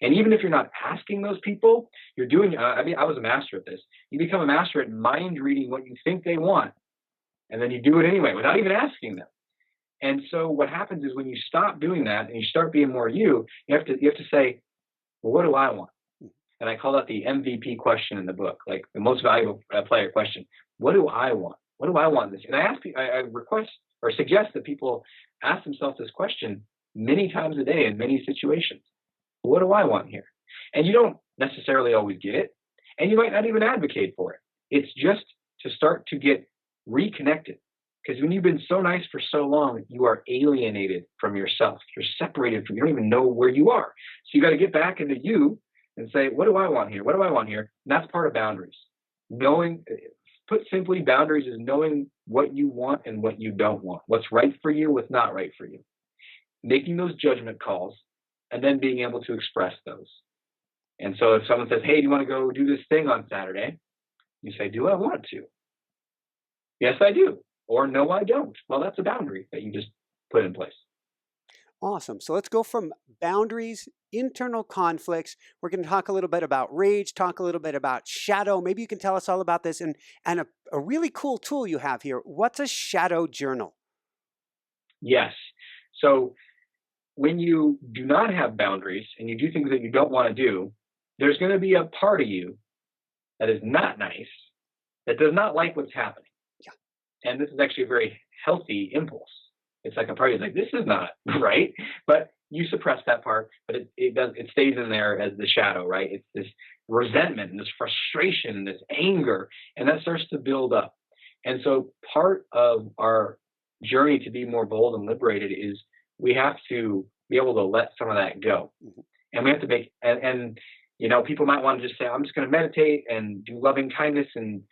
And even if you're not asking those people, you're doing, I was a master at this. You become a master at mind reading what you think they want. And then you do it anyway without even asking them. And so what happens is when you stop doing that and you start being more you have to say, well, what do I want? And I call that the MVP question in the book, like the most valuable player question. What do I want? What do I want this? And I request or suggest that people ask themselves this question many times a day in many situations. What do I want here? And you don't necessarily always get it. And you might not even advocate for it. It's just to start to get reconnected. Because when you've been so nice for so long, you are alienated from yourself. You're separated from, you don't even know where you are. you got to get back into you and say, what do I want here? What do I want here? And that's part of boundaries. Knowing, put simply, boundaries is knowing what you want and what you don't want, what's right for you, what's not right for you. Making those judgment calls and then being able to express those. And so if someone says, hey, do you want to go do this thing on Saturday? You say, do I want to? Yes, I do. Or no, I don't. Well, that's a boundary that you just put in place. Awesome. So let's go from boundaries, internal conflicts. We're going to talk a little bit about rage, talk a little bit about shadow. Maybe you can tell us all about this and a really cool tool you have here. What's a shadow journal? Yes. So when you do not have boundaries and you do things that you don't want to do, there's going to be a part of you that is not nice, that does not like what's happening. Yeah. And this is actually a very healthy impulse. It's like a part of you is like, this is not right. But you suppress that part, but it stays in there as the shadow, right? It's this resentment and this frustration and this anger, and that starts to build up. And so part of our journey to be more bold and liberated is we have to be able to let some of that go. Mm-hmm. And we have to make, and you know, people might want to just say, I'm just going to meditate and do loving kindness and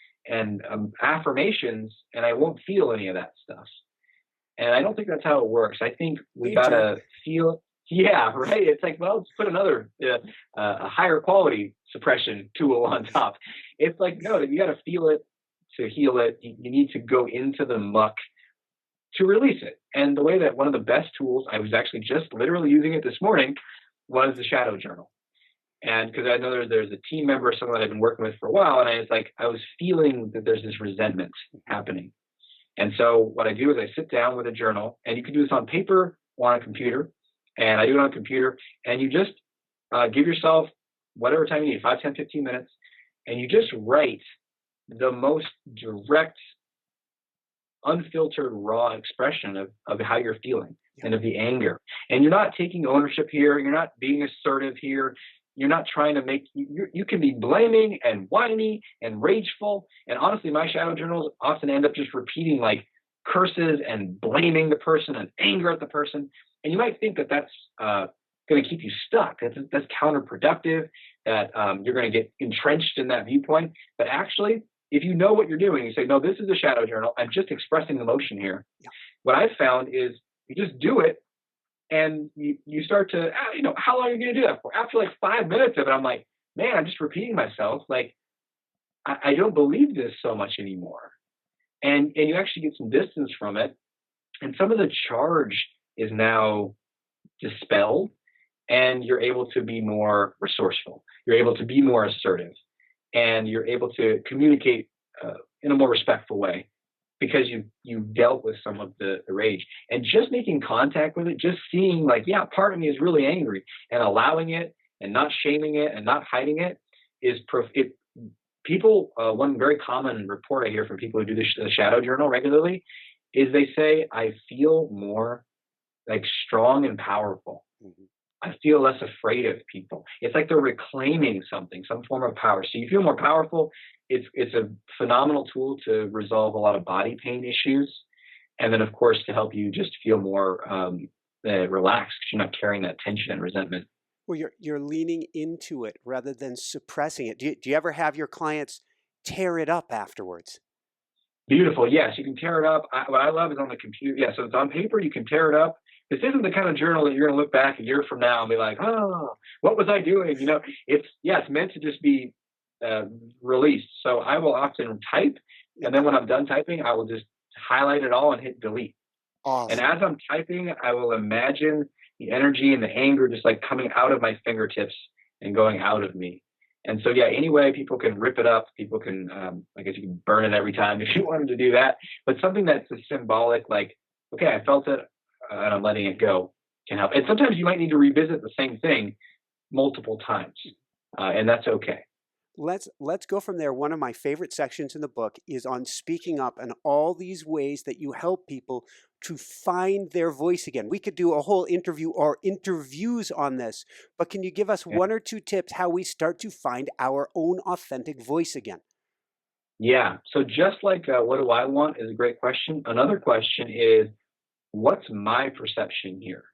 affirmations, and I won't feel any of that stuff. And I don't think that's how it works. I think we got to feel, yeah, right? It's like, well, let's put another a higher quality suppression tool on top. It's like, no, you got to feel it to heal it. You need to go into the muck to release it. And the way that one of the best tools, I was actually just literally using it this morning, was the shadow journal. And because I know there's a team member, someone that I've been working with for a while, and I was feeling that there's this resentment happening. And so what I do is I sit down with a journal, and you can do this on paper or on a computer. And I do it on a computer, and you just give yourself whatever time you need, 5, 10, 15 minutes, and you just write the most direct, unfiltered, raw expression of how you're feeling and of the anger. And you're not taking ownership here. You're not being assertive here. You're not trying to make, you can be blaming and whiny and rageful. And honestly, my shadow journals often end up just repeating like curses and blaming the person and anger at the person. And you might think that that's going to keep you stuck. That's counterproductive, that you're going to get entrenched in that viewpoint. But actually, if you know what you're doing, you say, no, this is a shadow journal. I'm just expressing emotion here. Yeah. What I've found is you just do it. And you start to, how long are you going to do that for? After like 5 minutes of it, I'm like, man, I'm just repeating myself. Like, I don't believe this so much anymore. And you actually get some distance from it. And some of the charge is now dispelled, and you're able to be more resourceful. You're able to be more assertive, and you're able to communicate in a more respectful way, because you've dealt with some of the rage. And just making contact with it, just seeing like, yeah, part of me is really angry, and allowing it and not shaming it and not hiding it is people, one very common report I hear from people who do the shadow journal regularly is they say, I feel more like strong and powerful. Mm-hmm. I feel less afraid of people. It's like they're reclaiming something, some form of power. So you feel more powerful. It's a phenomenal tool to resolve a lot of body pain issues. And then, of course, to help you just feel more relaxed, because you're not carrying that tension and resentment. Well, you're leaning into it rather than suppressing it. Do you ever have your clients tear it up afterwards? Beautiful. Yes, you can tear it up. What I love is on the computer. Yeah, so it's on paper. You can tear it up. This isn't the kind of journal that you're going to look back a year from now and be like, oh, what was I doing? It's meant to just be released. So I will often type, and then when I'm done typing, I will just highlight it all and hit delete. Awesome. And as I'm typing, I will imagine the energy and the anger just like coming out of my fingertips and going out of me. And so, yeah, anyway, people can rip it up. People can, I guess you can burn it every time if you wanted to do that. But something that's a symbolic, like, okay, I felt it and I'm letting it go, can help. And sometimes you might need to revisit the same thing multiple times, and that's okay. Let's go from there. One of my favorite sections in the book is on speaking up and all these ways that you help people to find their voice again. We could do a whole interview or interviews on this, but can you give us one or two tips how we start to find our own authentic voice again? Yeah. So just like what do I want is a great question. Another question is, what's my perception here?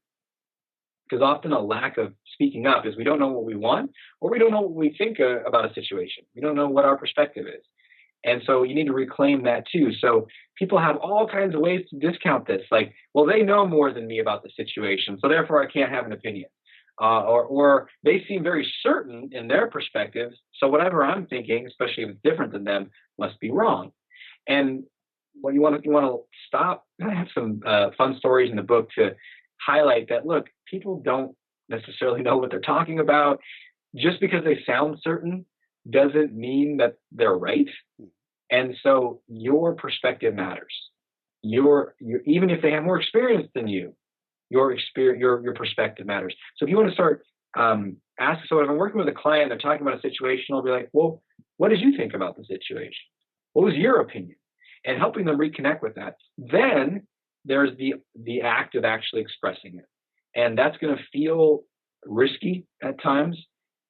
Because often a lack of speaking up is we don't know what we want, or we don't know what we think about a situation. We don't know what our perspective is. And so you need to reclaim that too. So people have all kinds of ways to discount this. Like, well, they know more than me about the situation, so therefore I can't have an opinion. Or they seem very certain in their perspective, so whatever I'm thinking, especially if it's different than them, must be wrong. And what you want to stop. I have some fun stories in the book to highlight that. Look, people don't necessarily know what they're talking about. Just because they sound certain doesn't mean that they're right. And so your perspective matters. Your even if they have more experience than you, your perspective matters. So if you want to start asking, so if I'm working with a client, they're talking about a situation, I'll be like, well, what did you think about the situation? What was your opinion? And helping them reconnect with that. Then there's the act of actually expressing it. And that's going to feel risky at times.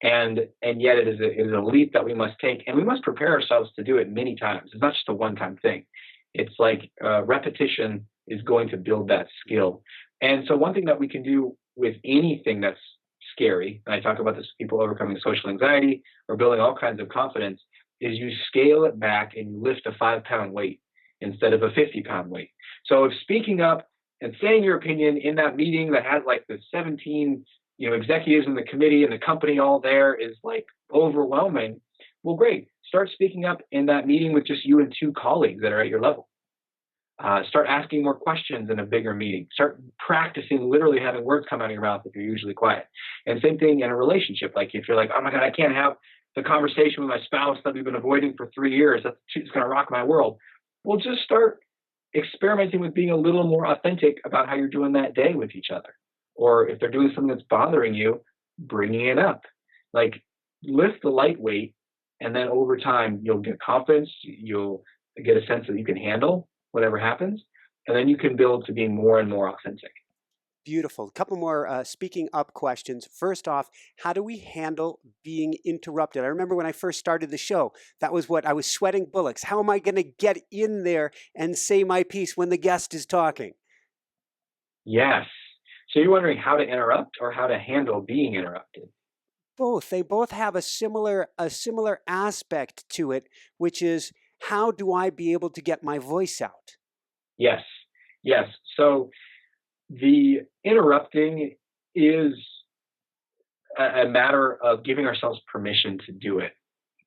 And yet it is a leap that we must take. And we must prepare ourselves to do it many times. It's not just a one-time thing. It's like repetition is going to build that skill. And so one thing that we can do with anything that's scary, and I talk about this with people overcoming social anxiety or building all kinds of confidence, is you scale it back and you lift a 5-pound weight instead of a 50-pound weight. So if speaking up and saying your opinion in that meeting that has like the 17 executives in the committee and the company all there is like overwhelming, well, great. Start speaking up in that meeting with just you and 2 colleagues that are at your level. Start asking more questions in a bigger meeting. Start practicing literally having words come out of your mouth if you're usually quiet. And same thing in a relationship. Like if you're like, oh my God, I can't have the conversation with my spouse that we've been avoiding for 3 years. It's going to rock my world. Well, just start experimenting with being a little more authentic about how you're doing that day with each other. Or if they're doing something that's bothering you, bringing it up. Like lift the lightweight, and then over time, you'll get confidence. You'll get a sense that you can handle whatever happens. And then you can build to being more and more authentic. Beautiful. A couple more speaking up questions. First off, how do we handle being interrupted? I remember when I first started the show, that was what I was sweating bullets. How am I going to get in there and say my piece when the guest is talking? Yes. So you're wondering how to interrupt or how to handle being interrupted? Both. They both have a similar aspect to it, which is how do I be able to get my voice out? Yes. So the interrupting is a matter of giving ourselves permission to do it,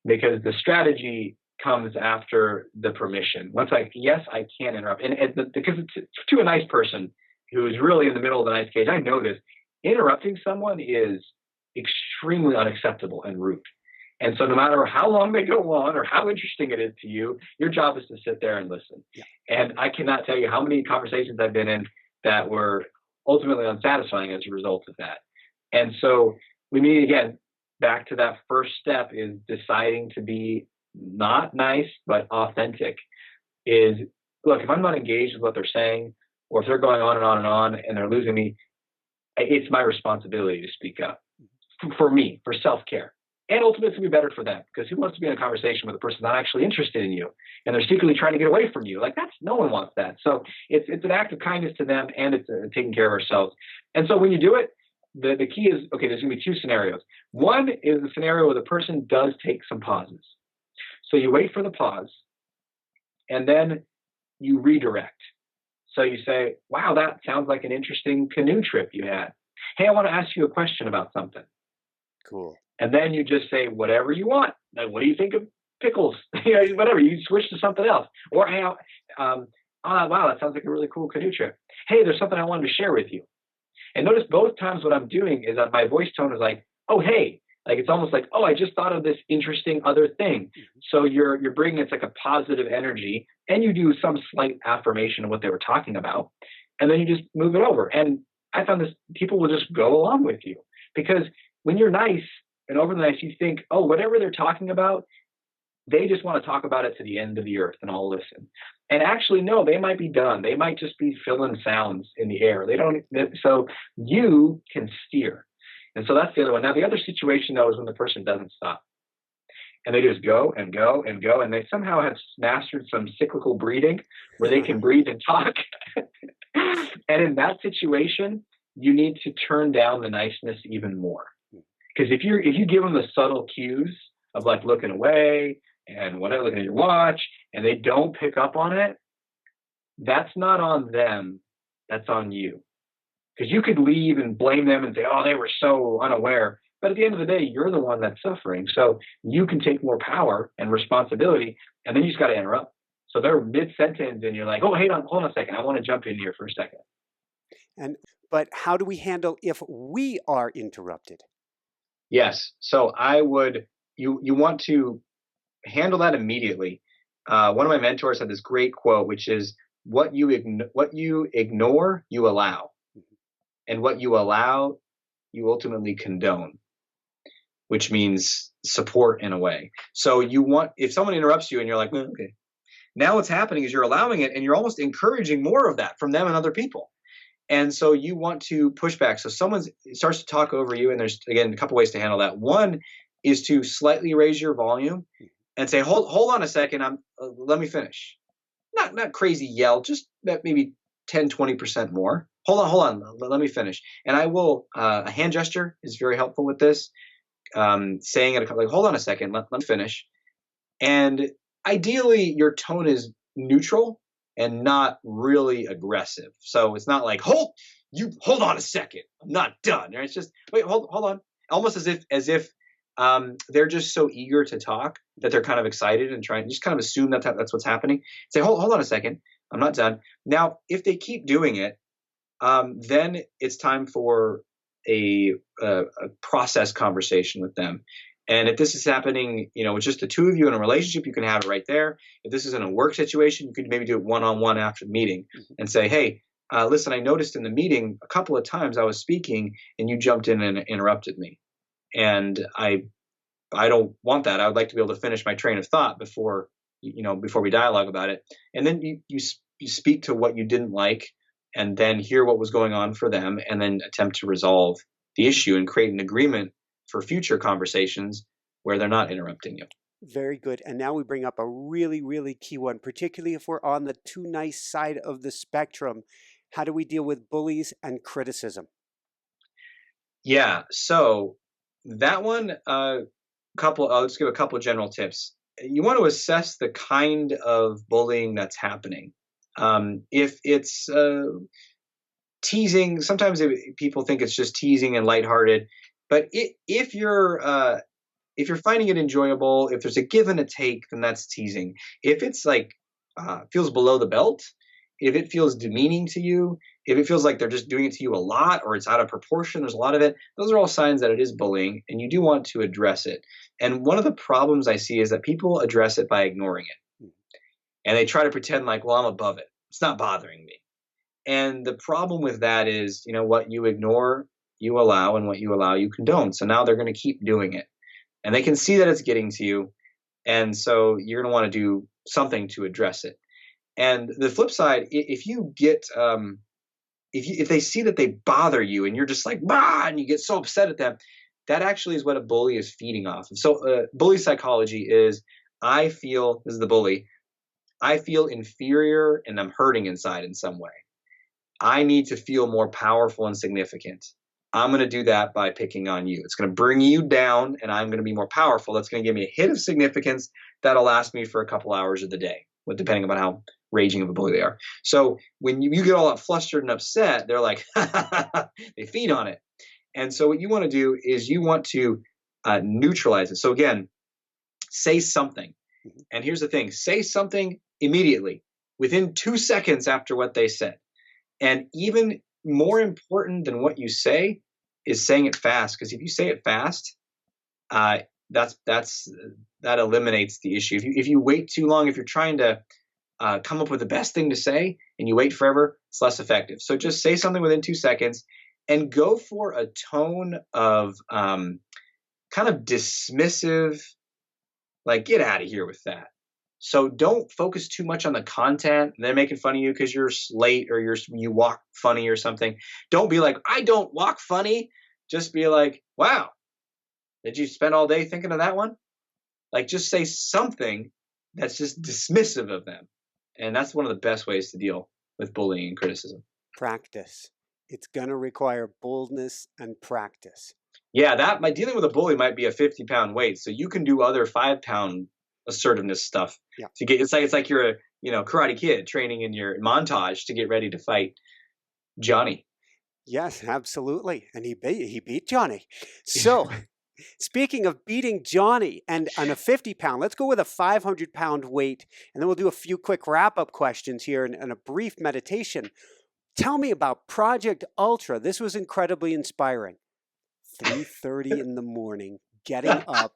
because the strategy comes after the permission. Once yes, I can interrupt. And because to a nice person who is really in the middle of the nice cage, I know this, interrupting someone is extremely unacceptable and rude. And so no matter how long they go on or how interesting it is to you, your job is to sit there and listen. Yeah. And I cannot tell you how many conversations I've been in that were ultimately unsatisfying as a result of that. And so we need, again, back to that first step is deciding to be not nice, but authentic. Is, look, if I'm not engaged with what they're saying, or if they're going on and on and on and they're losing me, it's my responsibility to speak up for me, for self-care. And ultimately, it's going to be better for them, because who wants to be in a conversation with a person not actually interested in you and they're secretly trying to get away from you? Like, no one wants that. So it's an act of kindness to them, and it's taking care of ourselves. And so when you do it, the key is, okay, there's going to be 2 scenarios. One is the scenario where the person does take some pauses. So you wait for the pause, and then you redirect. So you say, wow, that sounds like an interesting canoe trip you had. Hey, I want to ask you a question about something. Cool. And then you just say whatever you want. Like, what do you think of pickles? Whatever. You switch to something else. Or, hey, wow, that sounds like a really cool canoe trip. Hey, there's something I wanted to share with you. And notice both times what I'm doing is that my voice tone is like, oh, hey. Like, it's almost like, oh, I just thought of this interesting other thing. Mm-hmm. So you're bringing, it's like a positive energy, and you do some slight affirmation of what they were talking about, and then you just move it over. And I found this, people will just go along with you, because when you're nice and over the nice, you think, oh, whatever they're talking about, they just want to talk about it to the end of the earth, and I'll listen. And actually, no, they might be done. They might just be filling sounds in the air. So you can steer. And so that's the other one. Now, the other situation, though, is when the person doesn't stop. And they just go and go and go. And they somehow have mastered some cyclical breathing where they can breathe and talk. And in that situation, you need to turn down the niceness even more. Because if you give them the subtle cues of like looking away and whatever, looking at your watch, and they don't pick up on it, that's not on them, that's on you. Because you could leave and blame them and say, oh, they were so unaware. But at the end of the day, you're the one that's suffering. So you can take more power and responsibility, and then you just got to interrupt. So they're mid-sentence and you're like, oh, hold on a second. I want to jump in here for a second. But how do we handle if we are interrupted? Yes. So you want to handle that immediately. One of my mentors had this great quote, which is, what you ignore, you allow. And what you allow, you ultimately condone, which means support in a way. So if someone interrupts you and you're like, okay, now what's happening is you're allowing it and you're almost encouraging more of that from them and other people. And so you want to push back. So someone starts to talk over you, and there's, again, a couple ways to handle that. One is to slightly raise your volume and say, hold on a second, let me finish. Not crazy yell, just maybe 10, 20% more. Hold on, let me finish. And I will, a hand gesture is very helpful with this. Saying it like, hold on a second, let me finish. And ideally, your tone is neutral and not really aggressive. So it's not like, hold on a second, I'm not done. It's just, wait, hold on. Almost as if they're just so eager to talk that they're kind of excited and trying, just kind of assume that that's what's happening. Say, hold on a second, I'm not done. Now, if they keep doing it, then it's time for a process conversation with them. And if this is happening, with just the two of you in a relationship, you can have it right there. If this is in a work situation, you could maybe do it one-on-one after the meeting and say, hey, listen, I noticed in the meeting a couple of times I was speaking and you jumped in and interrupted me. And I don't want that. I would like to be able to finish my train of thought before we dialogue about it. And then you speak to what you didn't like, and then hear what was going on for them, and then attempt to resolve the issue and create an agreement for future conversations where they're not interrupting you. Very good. And now we bring up a really, really key one, particularly if we're on the too nice side of the spectrum. How do we deal with bullies and criticism? Yeah, so that one, let's give a couple of general tips. You want to assess the kind of bullying that's happening. If it's teasing, sometimes people think it's just teasing and lighthearted. But if you're finding it enjoyable, if there's a give and a take, then that's teasing. If it's like feels below the belt, if it feels demeaning to you, if it feels like they're just doing it to you a lot, or it's out of proportion, there's a lot of it, those are all signs that it is bullying, and you do want to address it. And one of the problems I see is that people address it by ignoring it. And they try to pretend like, well, I'm above it. It's not bothering me. And the problem with that is, what you ignore, you allow, and what you allow, you condone. So now they're going to keep doing it. And they can see that it's getting to you. And so you're going to want to do something to address it. And the flip side, if you get, if they see that they bother you and you're just like, bah, and you get so upset at them, that actually is what a bully is feeding off of. So bully psychology is, this is the bully, I feel inferior and I'm hurting inside in some way. I need to feel more powerful and significant. I'm going to do that by picking on you. It's going to bring you down and I'm going to be more powerful. That's going to give me a hit of significance that'll last me for a couple hours of the day, depending on how raging of a bully they are. So when you get all that flustered and upset, they're like, they feed on it. And so what you want to do is you want to neutralize it. So again, say something. And here's the thing, say something immediately, within 2 seconds after what they said. And even more important than what you say is saying it fast, because if you say it fast, that eliminates the issue. If you wait too long, if you're trying to come up with the best thing to say and you wait forever, it's less effective. So just say something within 2 seconds and go for a tone of kind of dismissive, like, get out of here with that. So don't focus too much on the content. They're making fun of you because you're late or you walk funny or something. Don't be like, I don't walk funny. Just be like, wow, did you spend all day thinking of that one? Like, just say something that's just dismissive of them. And that's one of the best ways to deal with bullying and criticism. Practice. It's going to require boldness and practice. Yeah, dealing with a bully might be a 50-pound weight, so you can do other 5-pound assertiveness stuff Yeah. to get. It's like you're a Karate Kid training in your montage to get ready to fight Johnny. Yes, absolutely. And he beat Johnny. So speaking of beating Johnny and on a 50-pound, let's go with a 500-pound weight, and then we'll do a few quick wrap-up questions here and a brief meditation. Tell me about Project Ultra. This was incredibly inspiring. 3:30 in the morning, getting up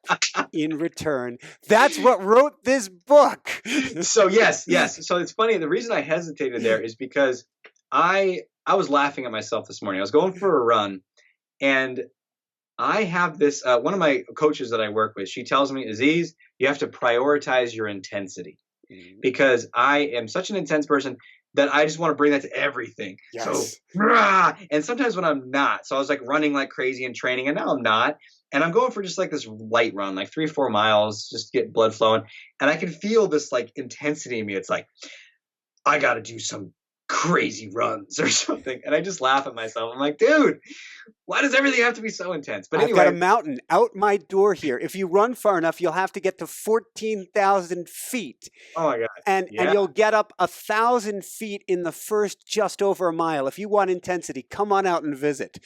in return. That's what wrote this book. So yes. So it's funny. The reason I hesitated there is because I was laughing at myself this morning. I was going for a run, and I have this, one of my coaches that I work with, she tells me, Aziz, you have to prioritize your intensity, because I am such an intense person that I just want to bring that to everything. Yes. So, and sometimes when I'm not, so I was like running like crazy in training, and now I'm not. And I'm going for just like this light run, like 3 or 4 miles, just to get blood flowing. And I can feel this like intensity in me. It's like, I got to do some crazy runs or something. And I just laugh at myself. I'm like, dude, why does everything have to be so intense? But anyway, I've got a mountain out my door here. If you run far enough, you'll have to get to 14,000 feet. Oh my God. And you'll get up 1,000 feet in the first just over a mile. If you want intensity, come on out and visit.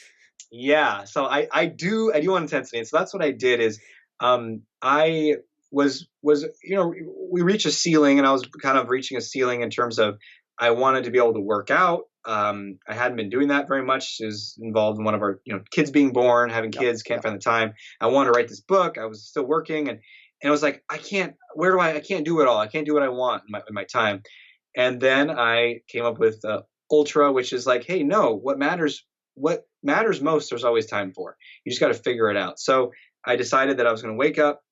Yeah. So I do want intensity. And so that's what I did is, I was, we reached a ceiling, and I was kind of reaching a ceiling in terms of, I wanted to be able to work out. I hadn't been doing that very much. It was involved in one of our, kids being born, having kids, can't find the time. I wanted to write this book. I was still working, and it was like, I can't do it all. I can't do what I want in my time. And then I came up with Ultra, which is like, hey, no, what matters most, there's always time for. You just got to figure it out. So I decided that I was going to wake up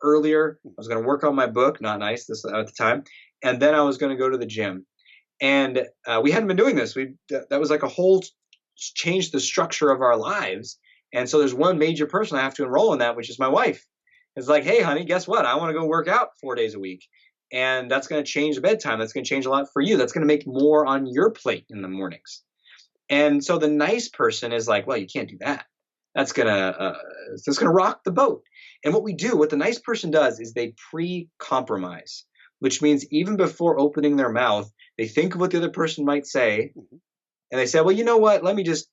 earlier. I was going to work on my book, Not Nice, this at the time. And then I was going to go to the gym. And we hadn't been doing this. That was like a whole change the structure of our lives. And so there's one major person I have to enroll in that, which is my wife. It's like, hey, honey, guess what? I want to go work out 4 days a week. And that's going to change the bedtime. That's going to change a lot for you. That's going to make more on your plate in the mornings. And so the nice person is like, well, you can't do that. That's going to rock the boat. And what the nice person does is they pre-compromise, which means even before opening their mouth, they think of what the other person might say, and they say, well, you know what? Let me just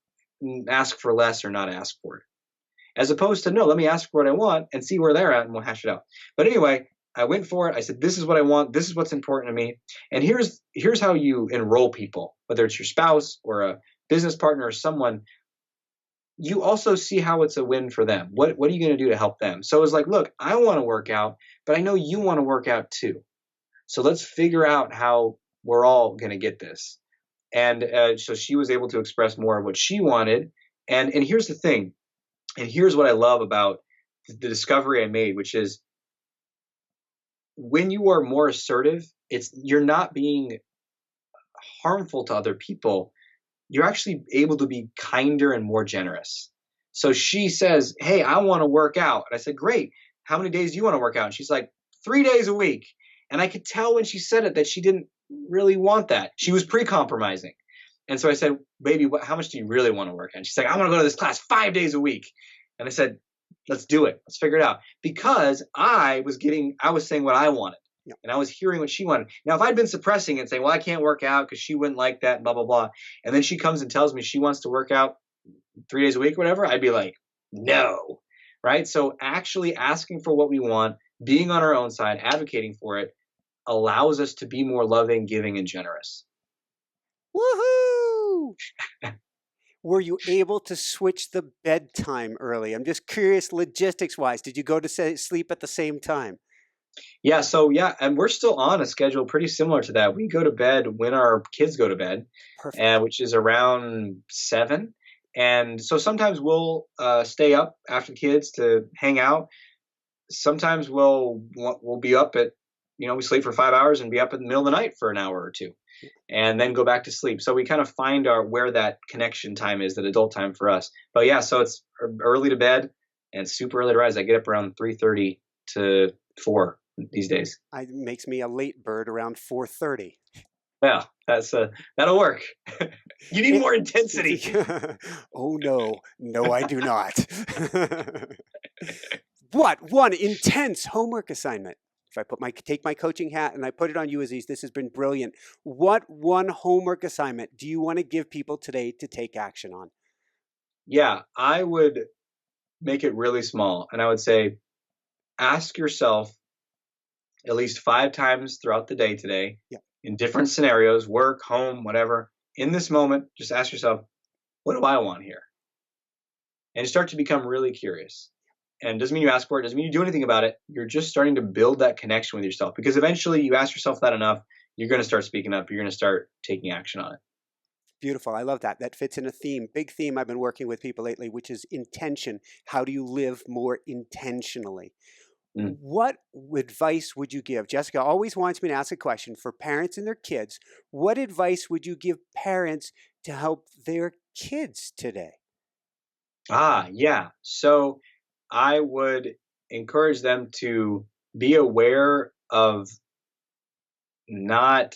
ask for less or not ask for it. As opposed to, no, let me ask for what I want and see where they're at, and we'll hash it out. But anyway, I went for it. I said, this is what I want. This is what's important to me. And here's how you enroll people, whether it's your spouse or a business partner or someone. You also see how it's a win for them. What are you going to do to help them? So it's like, look, I want to work out, but I know you want to work out too. So let's figure out how we're all going to get this. And so she was able to express more of what she wanted. And here's the thing. And here's what I love about the discovery I made, which is when you are more assertive, you're not being harmful to other people. You're actually able to be kinder and more generous. So she says, hey, I want to work out. And I said, great. How many days do you want to work out? And she's like, 3 days a week. And I could tell when she said it that she didn't really want that. She was pre-compromising. And so I said, baby, how much do you really want to work out? And she's like, I want to go to this class 5 days a week. And I said, let's do it. Let's figure it out. Because I was saying what I wanted. Yeah. And I was hearing what she wanted. Now, if I'd been suppressing and saying, well, I can't work out because she wouldn't like that, blah, blah, blah. And then she comes and tells me she wants to work out 3 days a week or whatever, I'd be like, no. Right? So actually asking for what we want, being on our own side, advocating for it, allows us to be more loving, giving, and generous. Woohoo! Were you able to switch the bedtime early? I'm just curious, logistics-wise. Did you go to sleep at the same time? Yeah, and we're still on a schedule pretty similar to that. We go to bed when our kids go to bed, which is around 7. And so sometimes we'll stay up after the kids to hang out. Sometimes we'll be up at, we sleep for 5 hours and be up in the middle of the night for an hour or two, and then go back to sleep. So we kind of find where that connection time is, that adult time for us. But yeah, so it's early to bed and super early to rise. I get up around 3:30 to 4 these days. It makes me a late bird around 4:30. Well, that'll work. You need more intensity. Oh no, no, I do not. What one intense homework assignment? If I take my coaching hat and I put it on you, Aziz, this has been brilliant. What one homework assignment do you want to give people today to take action on? Yeah, I would make it really small, and I would say, ask yourself at least 5 times throughout the day today, Yeah. in different scenarios, work, home, whatever. In this moment, just ask yourself, what do I want here? And you start to become really curious. And it doesn't mean you ask for it, doesn't mean you do anything about it. You're just starting to build that connection with yourself, because eventually you ask yourself that enough, you're going to start speaking up, you're going to start taking action on it. Beautiful. I love that. That fits in a theme, big theme I've been working with people lately, which is intention. How do you live more intentionally? Mm. What advice would you give? Jessica always wants me to ask a question for parents and their kids. What advice would you give parents to help their kids today? Yeah. So I would encourage them to be aware of not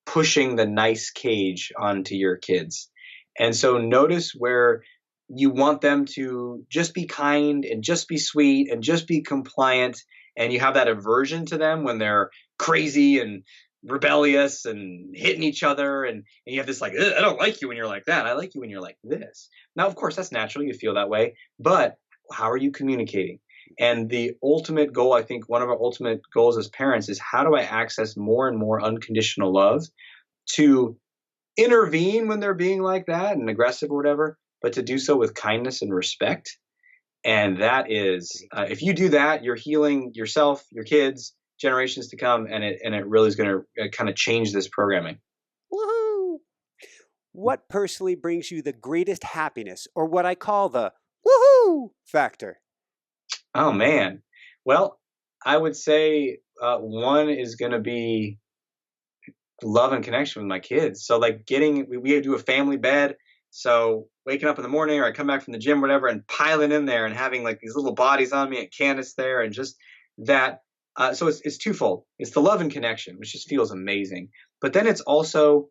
pushing the nice cage onto your kids. And so notice where you want them to just be kind and just be sweet and just be compliant. And you have that aversion to them when they're crazy and rebellious and hitting each other. And you have this like, I don't like you when you're like that. I like you when you're like this. Now, of course, that's natural. You feel that way. But how are you communicating? And the ultimate goal, I think one of our ultimate goals as parents is, how do I access more and more unconditional love to intervene when they're being like that and aggressive or whatever, but to do so with kindness and respect. And that is, if you do that, you're healing yourself, your kids, generations to come, and it really is going to kind of change this programming. Woohoo! What personally brings you the greatest happiness, or what I call the woohoo factor? Oh man. Well, I would say one is going to be love and connection with my kids. So like we do a family bed. So waking up in the morning, or I come back from the gym, whatever, and piling in there and having like these little bodies on me and Candace there, and just that. So it's twofold. It's the love and connection, which just feels amazing. But then it's also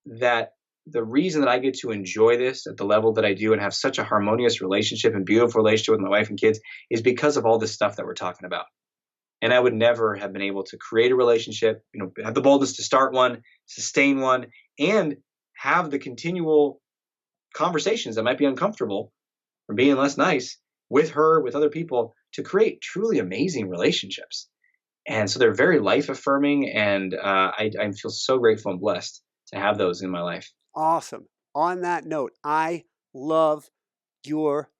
that the reason that I get to enjoy this at the level that I do and have such a harmonious relationship and beautiful relationship with my wife and kids is because of all this stuff that we're talking about. And I would never have been able to create a relationship, have the boldness to start one, sustain one, and have the continual conversations that might be uncomfortable from being less nice with her, with other people, to create truly amazing relationships. And so they're very life affirming, and I feel so grateful and blessed to have those in my life. Awesome. On that note, I love your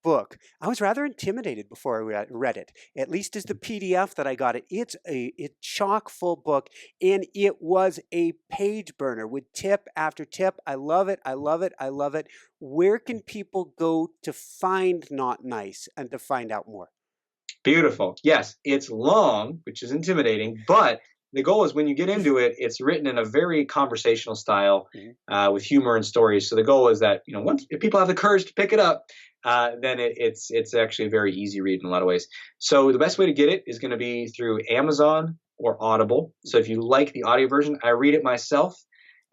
book. I was rather intimidated before I read it, at least as the PDF that I got it. It's a chock full book, and it was a page burner with tip after tip. I love it. I love it. I love it. Where can people go to find Not Nice and to find out more? Beautiful. Yes, it's long, which is intimidating, but the goal is when you get into it, it's written in a very conversational style with humor and stories. So the goal is that, if people have the courage to pick it up, then it's actually a very easy read in a lot of ways. So the best way to get it is going to be through Amazon or Audible. So if you like the audio version, I read it myself,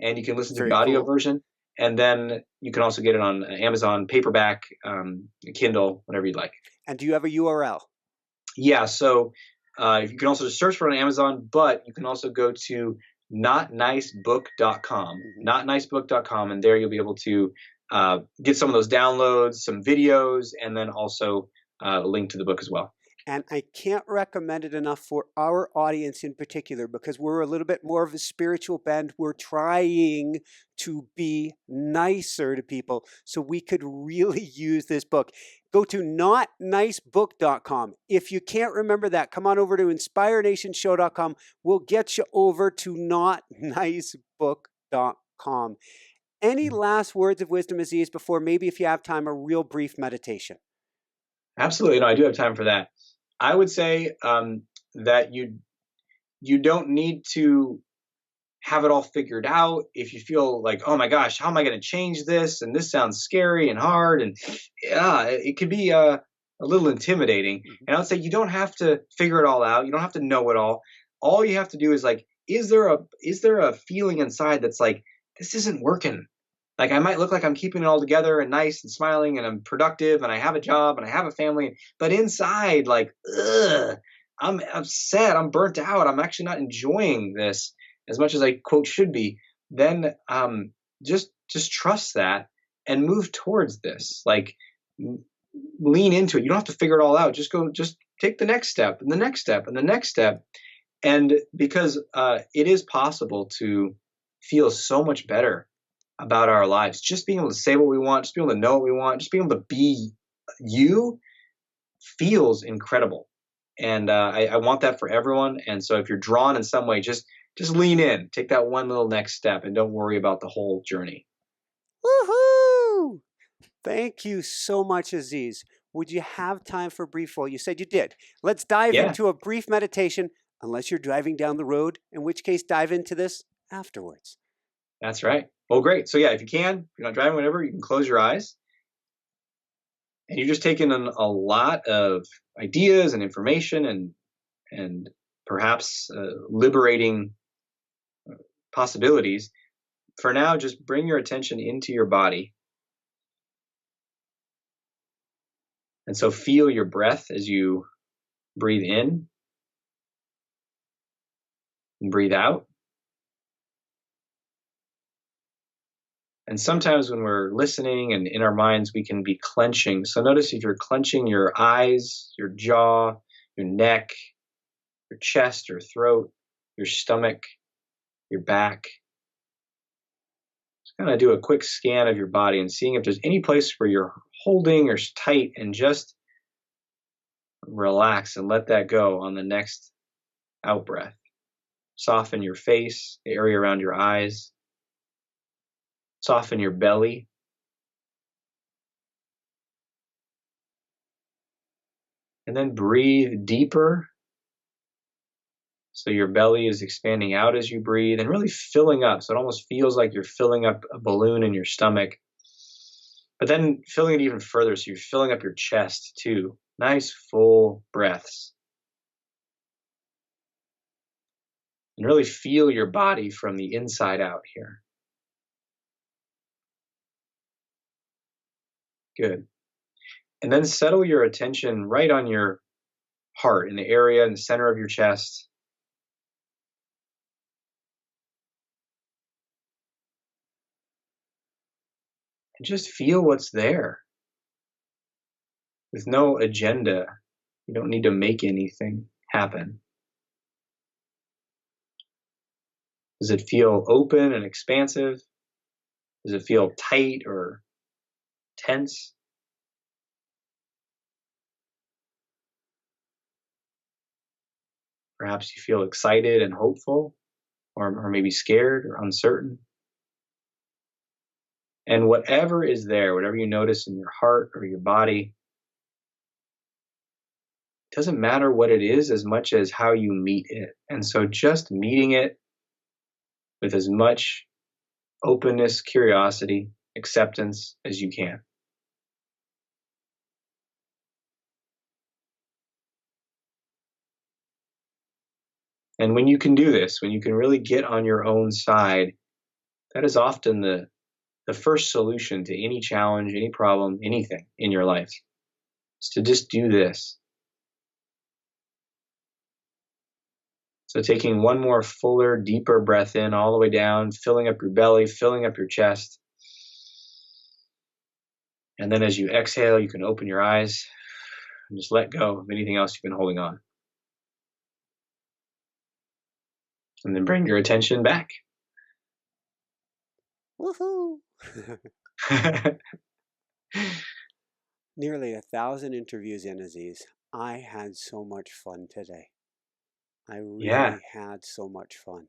and you can listen to the audio version. And then you can also get it on Amazon, paperback, Kindle, whatever you'd like. And do you have a URL? Yeah, so you can also just search for it on Amazon, but you can also go to notnicebook.com, notnicebook.com, and there you'll be able to get some of those downloads, some videos, and then also a link to the book as well. And I can't recommend it enough for our audience in particular, because we're a little bit more of a spiritual bend. We're trying to be nicer to people, so we could really use this book. Go to notnicebook.com. If you can't remember that, come on over to inspirenationshow.com. We'll get you over to notnicebook.com. Any last words of wisdom, Aziz, before maybe, if you have time, a real brief meditation? Absolutely. No, I do have time for that. I would say that you don't need to have it all figured out. If you feel like, oh my gosh, how am I going to change this? And this sounds scary and hard, and it could be a little intimidating. And I would say you don't have to figure it all out. You don't have to know it all. All you have to do is like is there a feeling inside that's like, this isn't working? Like, I might look like I'm keeping it all together and nice and smiling and I'm productive and I have a job and I have a family, but inside, like, ugh, I'm upset, I'm burnt out, I'm actually not enjoying this as much as I quote should be. Then just trust that and move towards this. Like, lean into it. You don't have to figure it all out. Just take the next step and the next step and the next step. And because it is possible to feel so much better about our lives, just being able to say what we want, just being able to know what we want, just being able to be you feels incredible. And I want that for everyone. And so if you're drawn in some way, just lean in, take that one little next step, and don't worry about the whole journey. Woohoo! Thank you so much, Aziz. Would you have time for a brief? Well, you said you did. Let's dive into a brief meditation, unless you're driving down the road, in which case dive into this afterwards. That's right. Well, great. So yeah, if you can, if you're not driving, whatever, you can close your eyes. And you're just taking in a lot of ideas and information and perhaps liberating possibilities. For now, just bring your attention into your body. And so feel your breath as you breathe in and breathe out. And sometimes when we're listening and in our minds, we can be clenching. So notice if you're clenching your eyes, your jaw, your neck, your chest, your throat, your stomach, your back. Just kind of do a quick scan of your body and seeing if there's any place where you're holding or tight, and just relax and let that go on the next out breath. Soften your face, the area around your eyes. Soften your belly. And then breathe deeper. So your belly is expanding out as you breathe and really filling up. So it almost feels like you're filling up a balloon in your stomach. But then filling it even further. So you're filling up your chest too. Nice full breaths. And really feel your body from the inside out here. Good. And then settle your attention right on your heart, in the area in the center of your chest. And just feel what's there. With no agenda. You don't need to make anything happen. Does it feel open and expansive? Does it feel tight or tense? Perhaps you feel excited and hopeful, or maybe scared or uncertain. And whatever is there, whatever you notice in your heart or your body, it doesn't matter what it is as much as how you meet it. And so just meeting it with as much openness, curiosity, acceptance as you can. And when you can do this, when you can really get on your own side, that is often the first solution to any challenge, any problem, anything in your life. Is to just do this. So taking one more fuller, deeper breath in all the way down, filling up your belly, filling up your chest. And then as you exhale, you can open your eyes and just let go of anything else you've been holding on. And then bring your attention back. Woohoo! Nearly 1,000 interviews in, Aziz. I had so much fun today. I really had so much fun.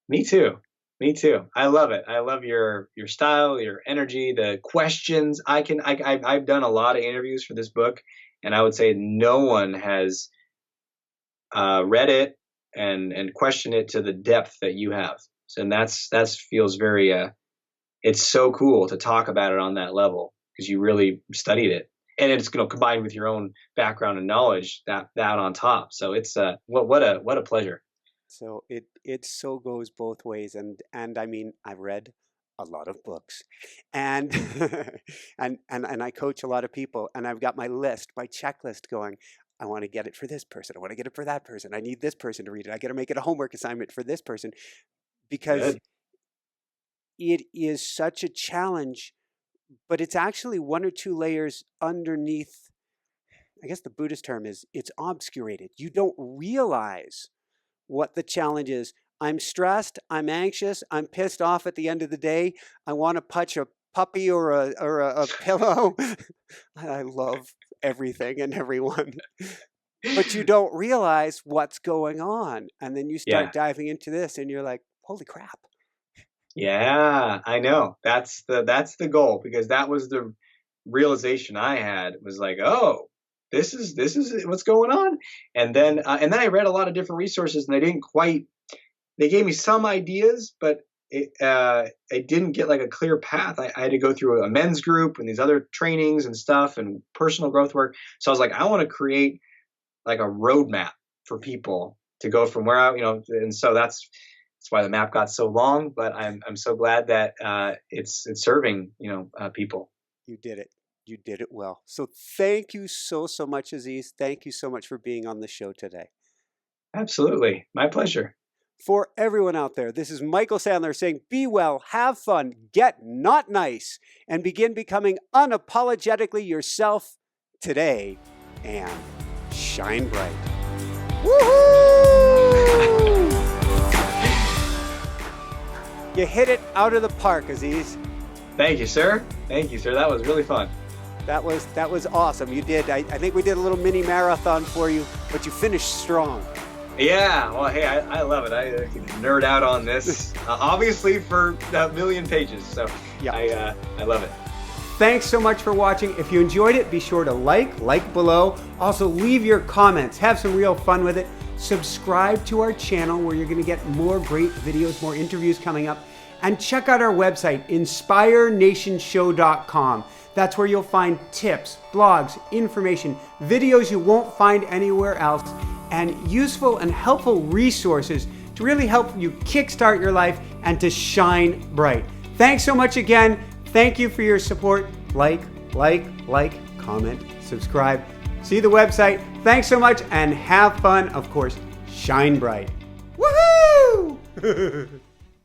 Me too. Me too. I love it. I love your style, your energy, the questions. I've done a lot of interviews for this book, and I would say no one has read it and questioned it to the depth that you have. And that's feels very. It's so cool to talk about it on that level because you really studied it, and it's combined with your own background and knowledge that on top. So it's what a pleasure. So it so goes both ways, and I mean, I've read a lot of books, and and I coach a lot of people, and I've got my checklist going. I want to get it for this person. I want to get it for that person. I need this person to read it. I got to make it a homework assignment for this person because Good. it is such a challenge, but it's actually one or two layers underneath. I guess the Buddhist term is it's obscurated. You don't realize what the challenge is. I'm stressed, I'm anxious, I'm pissed off at the end of the day. I want to punch a puppy or a pillow. I love everything and everyone. But you don't realize what's going on. And then you start Yeah. diving into this and you're like, holy crap. Yeah, I know. That's the goal, because that was the realization I had, was like, oh, this is what's going on. And then I read a lot of different resources, and they gave me some ideas, but I didn't get like a clear path. I had to go through a men's group and these other trainings and stuff and personal growth work. So I was like, I want to create like a roadmap for people to go from where and so that's why the map got so long. But I'm so glad that it's serving people. You did it. You did it well. So thank you so much, Aziz. Thank you so much for being on the show today. Absolutely. My pleasure. For everyone out there, this is Michael Sandler saying, be well, have fun, get not nice, and begin becoming unapologetically yourself today, and shine bright. Woohoo! You hit it out of the park, Aziz. Thank you, sir. Thank you, sir. That was really fun. That was awesome. You did. I think we did a little mini marathon for you, but you finished strong. Yeah. Well, hey, I love it. I can nerd out on this, obviously for a million pages. So yeah. I love it. Thanks so much for watching. If you enjoyed it, be sure to like below. Also, leave your comments. Have some real fun with it. Subscribe to our channel where you're going to get more great videos, more interviews coming up. And check out our website, inspirenationshow.com. That's where you'll find tips, blogs, information, videos you won't find anywhere else, and useful and helpful resources to really help you kickstart your life and to shine bright. Thanks so much again. Thank you for your support. Like, comment, subscribe. See the website. Thanks so much and have fun. Of course, shine bright. Woohoo!